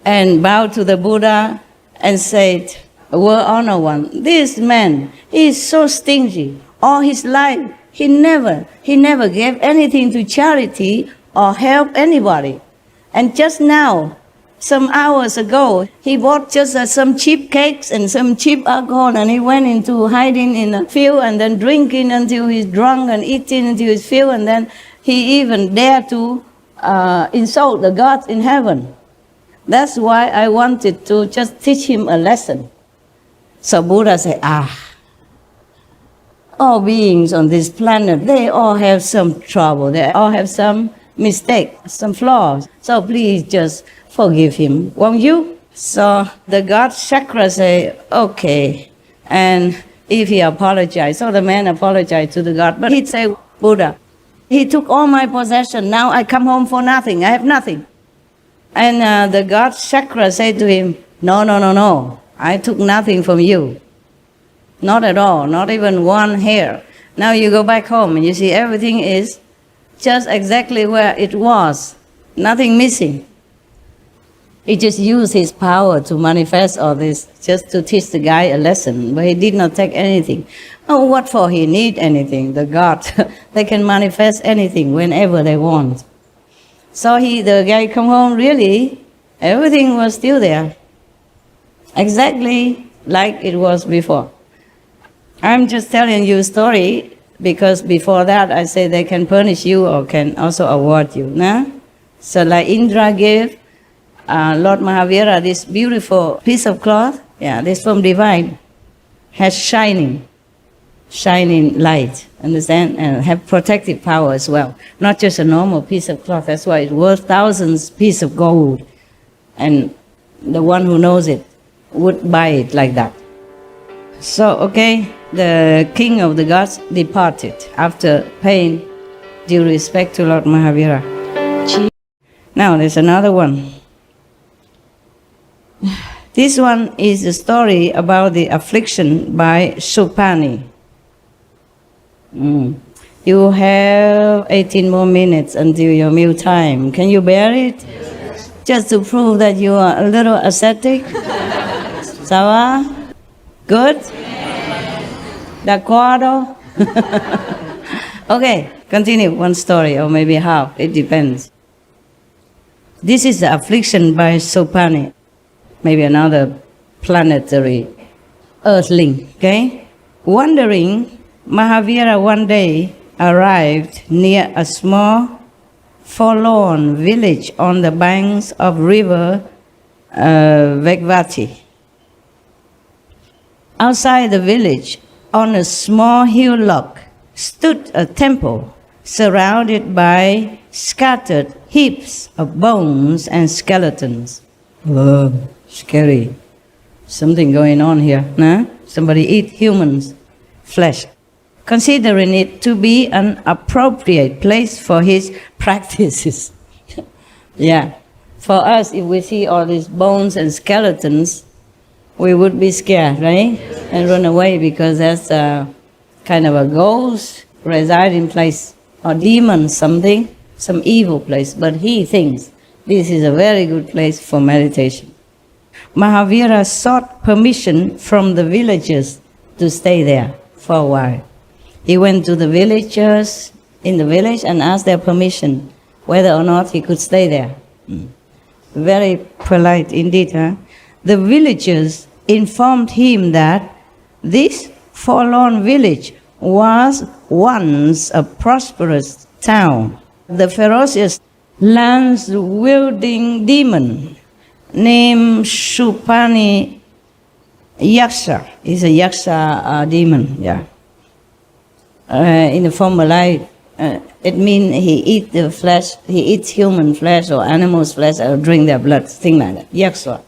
and bowed to the Buddha and said, "Well, Honor One, this man, he is so stingy. All his life, he never gave anything to charity or help anybody. And just now, some hours ago, he bought just some cheap cakes and some cheap alcohol, and he went into hiding in a field and then drinking until he's drunk and eating until he's filled, and then he even dared to insult the gods in heaven. That's why I wanted to just teach him a lesson." So Buddha said, all beings on this planet, they all have some trouble. They all have some mistake, some flaws. So please just forgive him, won't you? So the god Chakra say, "Okay." And if he apologized, so the man apologized to the god, but he'd say, "Buddha, he took all my possession. Now I come home for nothing. I have nothing." And the god Chakra said to him, No. I took nothing from you. Not at all, not even one hair. Now you go back home and you see everything is just exactly where it was, nothing missing. He just used his power to manifest all this, just to teach the guy a lesson, but he did not take anything. Oh, what for he need anything? The God, they can manifest anything whenever they want. So the guy come home, really, everything was still there, exactly like it was before. I'm just telling you a story because before that I say they can punish you or can also award you. Nah? So like Indra gave Lord Mahavira this beautiful piece of cloth. Yeah, this from divine has shining light, understand? And have protective power as well. Not just a normal piece of cloth. That's why it's worth thousands pieces of gold. And the one who knows it would buy it like that. So, okay, the king of the gods departed after paying due respect to Lord Mahavira. Now, there's another one. This one is a story about the affliction by Supani. You have 18 more minutes until your meal time. Can you bear it? Yes. Just to prove that you are a little ascetic? Sawa? Good? De acuerdo? Okay, continue one story or maybe half, it depends. This is the affliction by Supani, maybe another planetary earthling, okay? Wandering, Mahavira one day arrived near a small, forlorn village on the banks of river Vegvati. Outside the village, on a small hillock, stood a temple surrounded by scattered heaps of bones and skeletons. Oh, scary. Something going on here, nah? Somebody eat humans' flesh. Considering it to be an appropriate place for his practices. Yeah. For us, if we see all these bones and skeletons, we would be scared, right? And run away because that's a kind of a ghost residing place or demon something, some evil place. But he thinks this is a very good place for meditation. Mahavira sought permission from the villagers to stay there for a while. He went to the villagers in the village and asked their permission whether or not he could stay there. Very polite indeed, huh? The villagers informed him that this forlorn village was once a prosperous town. The ferocious lance-wielding demon named Supani Yaksha is a Yaksha demon, yeah. In the former life, it means he eats the flesh, he eats human flesh or animal's flesh or drink their blood, thing like that. Yaksha.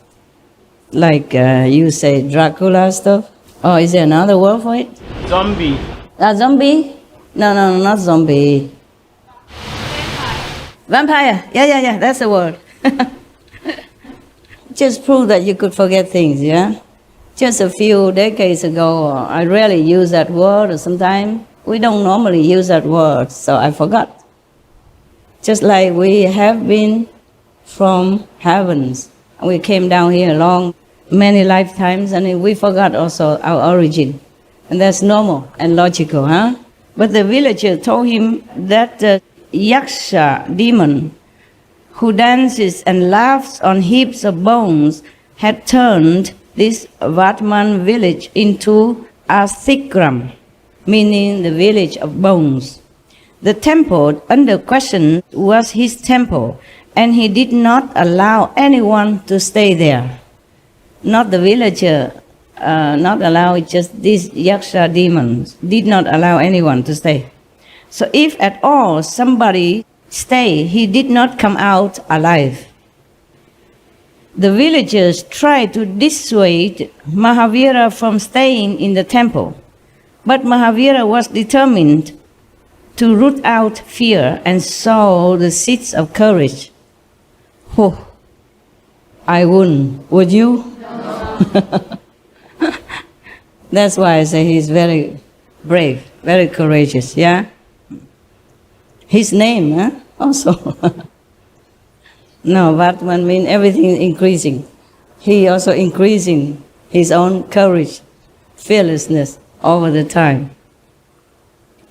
Like you say Dracula stuff. Oh, is there another word for it? Zombie. Zombie? No, not zombie. Vampire. Yeah, that's the word. Just prove that you could forget things, yeah? Just a few decades ago, I rarely use that word, or sometimes we don't normally use that word, so I forgot. Just like we have been from heavens. We came down here along many lifetimes, and we forgot also our origin. And that's normal and logical, huh? But the villager told him that the Yaksha demon, who dances and laughs on heaps of bones, had turned this Vatman village into Asikram, meaning the village of bones. The temple under question was his temple, and he did not allow anyone to stay there. Not the villager, not allow, just these Yaksha demons did not allow anyone to stay. So if at all somebody stayed, he did not come out alive. The villagers tried to dissuade Mahavira from staying in the temple, but Mahavira was determined to root out fear and sow the seeds of courage. Oh, I wouldn't. Would you? No. That's why I say he's very brave, very courageous, yeah? His name, huh? Also. No, Vatman means everything is increasing. He also increasing his own courage, fearlessness over the time.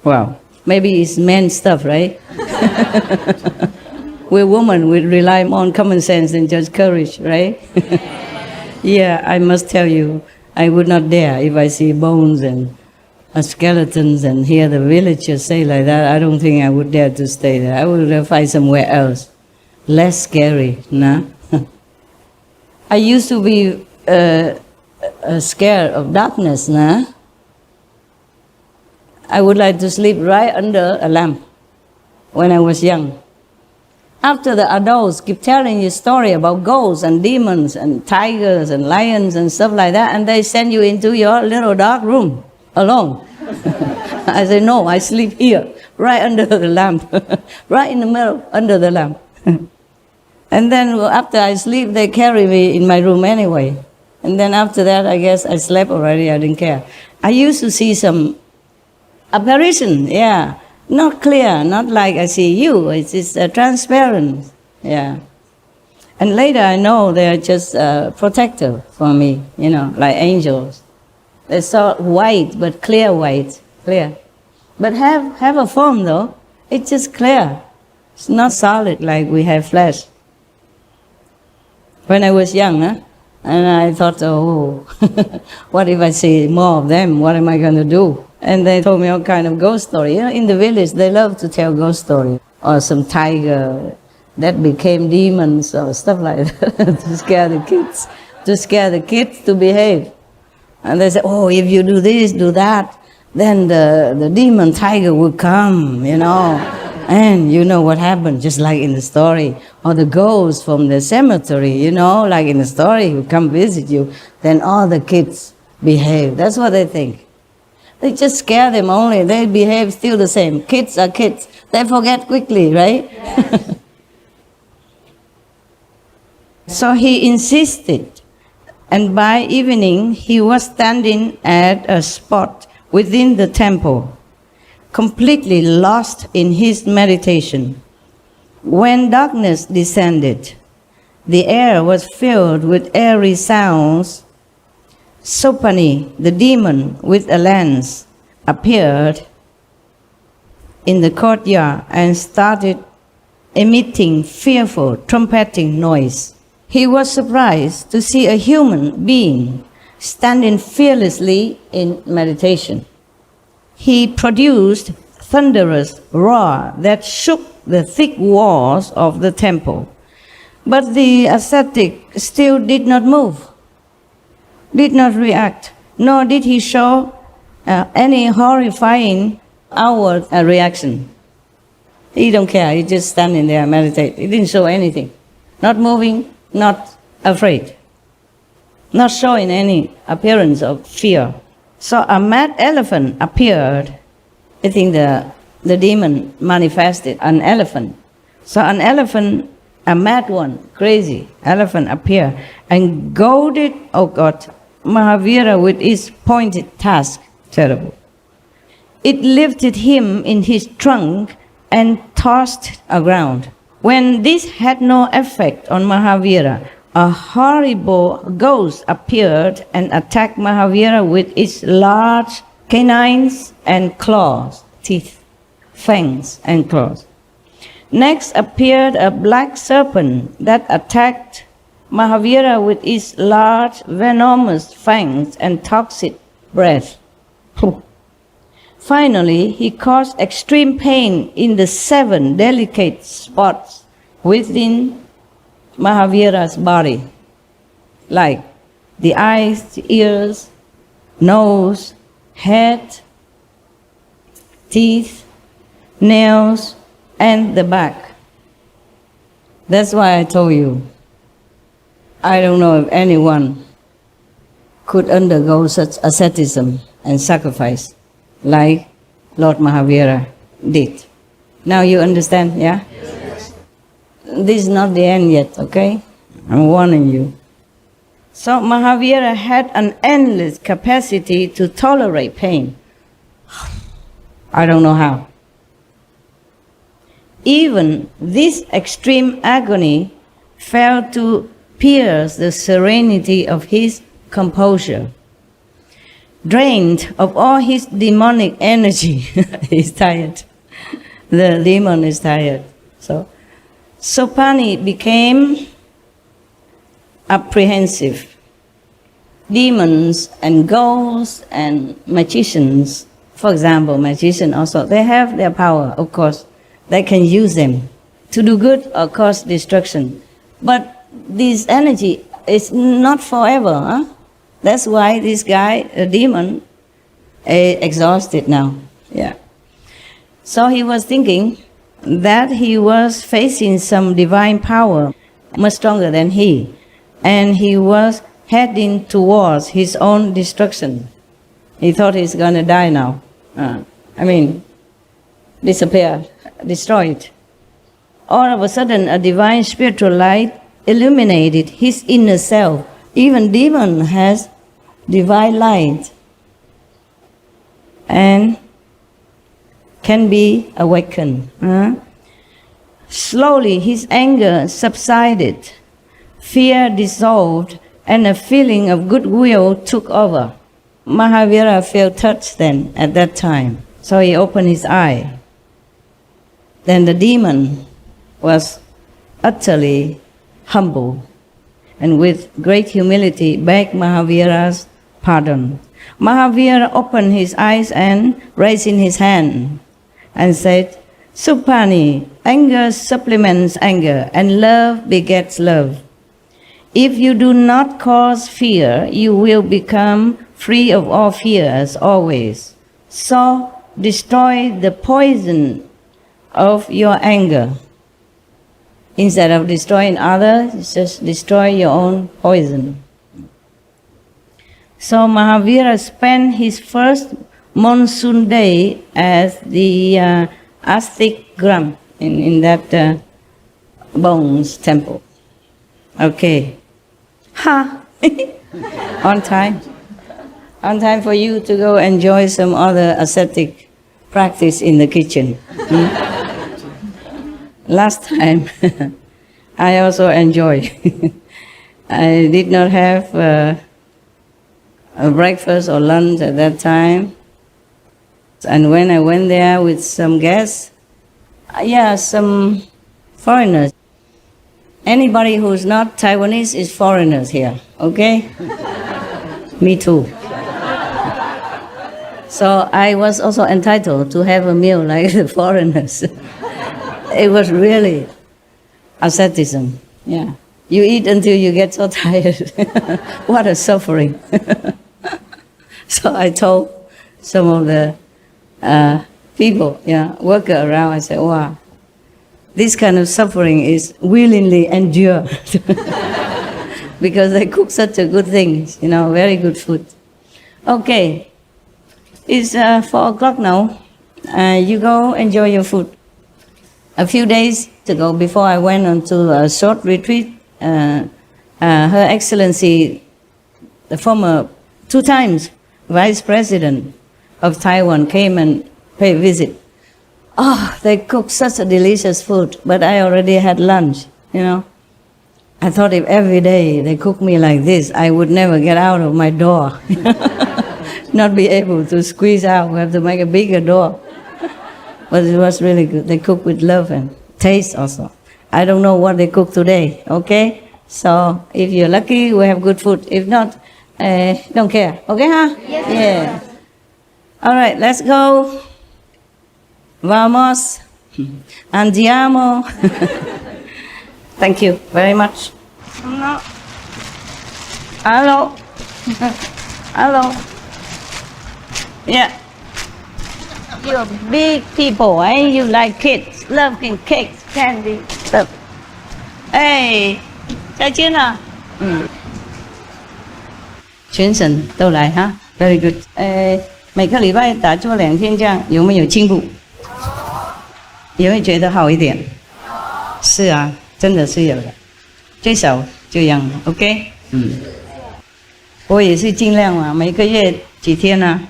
Wow. Maybe it's man stuff, right? We're women, we rely more on common sense than just courage, right? Yeah, I must tell you, I would not dare if I see bones and skeletons and hear the villagers say like that. I don't think I would dare to stay there. I would find somewhere else, less scary, no? I used to be scared of darkness, no? I would like to sleep right under a lamp when I was young. After the adults keep telling you story about ghosts and demons and tigers and lions and stuff like that, and they send you into your little dark room alone. I say, no, I sleep here, right under the lamp, right in the middle, under the lamp. And then after I sleep, they carry me in my room anyway. And then after that, I guess I slept already, I didn't care. I used to see some apparition, yeah. Not clear, not like I see you, it's transparent, yeah. And later I know they're just protective for me, you know, like angels. They're so white, but clear white, clear. But have a form though, it's just clear. It's not solid like we have flesh. When I was young, and I thought, oh, what if I see more of them, what am I going to do? And they told me all kind of ghost story. You know, in the village, they love to tell ghost story. Or some tiger that became demons or stuff like that to scare the kids. To scare the kids to behave. And they say, oh, if you do this, do that, then the demon tiger will come, you know. And you know what happened, just like in the story. Or the ghost from the cemetery, you know, like in the story, who come visit you. Then all the kids behave. That's what they think. They just scare them only. They behave still the same. Kids are kids. They forget quickly, right? Yes. So he insisted. And by evening, he was standing at a spot within the temple, completely lost in his meditation. When darkness descended, the air was filled with airy sounds. Sopani, the demon with a lance, appeared in the courtyard and started emitting fearful trumpeting noise. He was surprised to see a human being standing fearlessly in meditation. He produced thunderous roar that shook the thick walls of the temple. But the ascetic still did not move, did not react, nor did he show any horrifying outward reaction. He don't care, he just standing there and meditate. He didn't show anything, not moving, not afraid, not showing any appearance of fear. So a mad elephant appeared. I think the demon manifested an elephant. So an elephant, a mad one, crazy elephant appeared and goaded, oh God, Mahavira with its pointed tusk. Terrible. It lifted him in his trunk and tossed aground. When this had no effect on Mahavira, a horrible ghost appeared and attacked Mahavira with its large canines and claws, teeth, fangs and claws. Next appeared a black serpent that attacked Mahavira with its large venomous fangs and toxic breath. Finally, he caused extreme pain in the 7 delicate spots within Mahavira's body, like the eyes, the ears, nose, head, teeth, nails, and the back. That's why I told you, I don't know if anyone could undergo such asceticism and sacrifice like Lord Mahavira did. Now you understand, yeah? Yes. This is not the end yet, okay? I'm warning you. So Mahavira had an endless capacity to tolerate pain. I don't know how. Even this extreme agony failed to pierce the serenity of his composure. Drained of all his demonic energy, he's tired. The demon is tired. So Supani became apprehensive. Demons and ghosts and magicians, for example, magicians also, they have their power, of course. They can use them to do good or cause destruction. But this energy is not forever. Huh? That's why this guy, a demon, is exhausted now. Yeah. So he was thinking that he was facing some divine power much stronger than he, and he was heading towards his own destruction. He thought he's going to die now. Disappear, destroyed. All of a sudden, a divine spiritual light illuminated his inner self. Even demon has divine light and can be awakened. Slowly, his anger subsided, fear dissolved, and a feeling of goodwill took over. Mahavira felt touched then at that time, so he opened his eye. Then the demon was utterly humble and with great humility begged Mahavira's pardon. Mahavira opened his eyes and raising his hand and said, Supani, anger supplements anger and love begets love. If you do not cause fear, you will become free of all fears always. So destroy the poison of your anger. Instead of destroying others, just destroy your own poison. So Mahavira spent his first monsoon day as the Astic Gram in that Bones temple. Okay. On time. On time for you to go enjoy some other ascetic practice in the kitchen. Last time, I also enjoyed. I did not have a breakfast or lunch at that time. And when I went there with some guests, some foreigners. Anybody who's not Taiwanese is foreigners here, okay? Me too. So I was also entitled to have a meal like the foreigners. It was really asceticism. Yeah. You eat until you get so tired. What a suffering. So I told some of the people, worker around, I said, wow, this kind of suffering is willingly endured. Because they cook such a good things, very good food. Okay, it's 4 o'clock now. You go enjoy your food. A few days ago, before I went on to a short retreat, Her Excellency, the former 2 times Vice President of Taiwan, came and paid visit. Oh, they cook such a delicious food, but I already had lunch, I thought if every day they cook me like this, I would never get out of my door. Not be able to squeeze out, we have to make a bigger door. But it was really good. They cook with love and taste also. I don't know what they cook today, okay? So if you're lucky, we have good food. If not, don't care, okay, huh? Yes. Yeah. All right, let's go. Vamos. Andiamo. Thank you very much. No. Hello. Hello. Yeah. You're big people, eh? You like kids, loving cakes, candy, stuff. Hey, 再见了。全省都来哈 ，very good。每个礼拜打坐2天这样，有没有进步？有没有觉得好一点？是啊，真的是有的，最少这样 ，OK？我也是尽量嘛，每个月几天呢、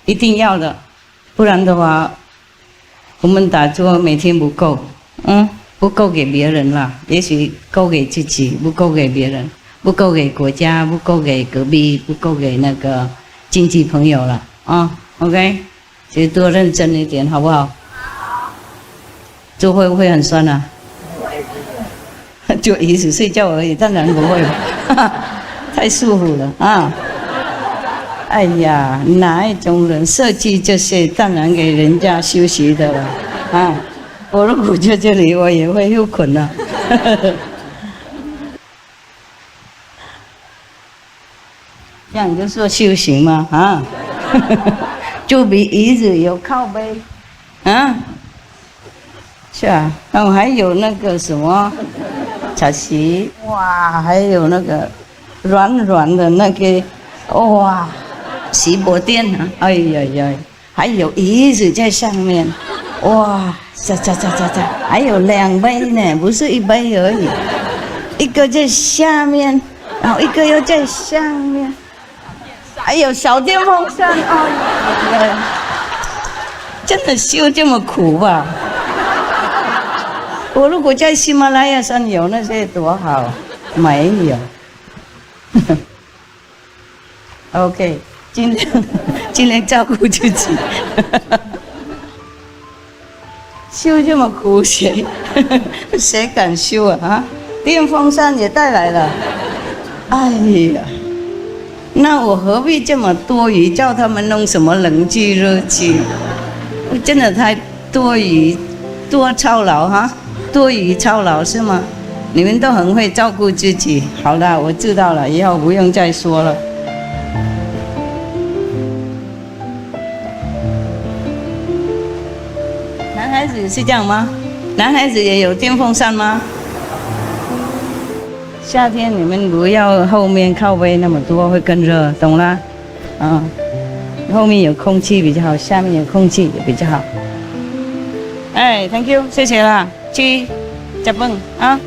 一定要的，不然的话，我们打坐每天不够，不够给别人了，也许够给自己，不够给别人，不够给国家，不够给隔壁，不够给那个亲戚朋友了啊。OK， 其实多认真一点，好不好？做会不会很酸啊？就一直睡觉而已，当然不会吧，太舒服了啊！哎呀，哪一种人设计这些，当然给人家休息的了啊！我如果在这里，我也会又困了。这样就说修行嘛啊！就比椅子有靠背啊，是啊，然后还有那个什么茶席，哇，还有那个软软的那个，哇，锡箔垫啊，哎呀呀，还有椅子在上面，哇，还有2杯呢，不是1杯而已，一个在下面，然后一个又在上面。还有小电风扇哦，真的修这么苦吧？我如果在喜马拉雅山有那些多好，没有。OK， 尽量照顾自己。修这么苦，谁敢修啊？电风扇也带来了，哎呀。那我何必这么多余，叫他们弄什么冷气、热气？真的太多余，多操劳哈，多余操劳是吗？你们都很会照顾自己。好了，我知道了，以后不用再说了。男孩子是这样吗？男孩子也有电风扇吗？夏天你们不要后面靠背那么多，会更热，懂了？后面有空气比较好，下面有空气也比较好。哎 ，Thank you， 谢谢啦，去吃饭啊。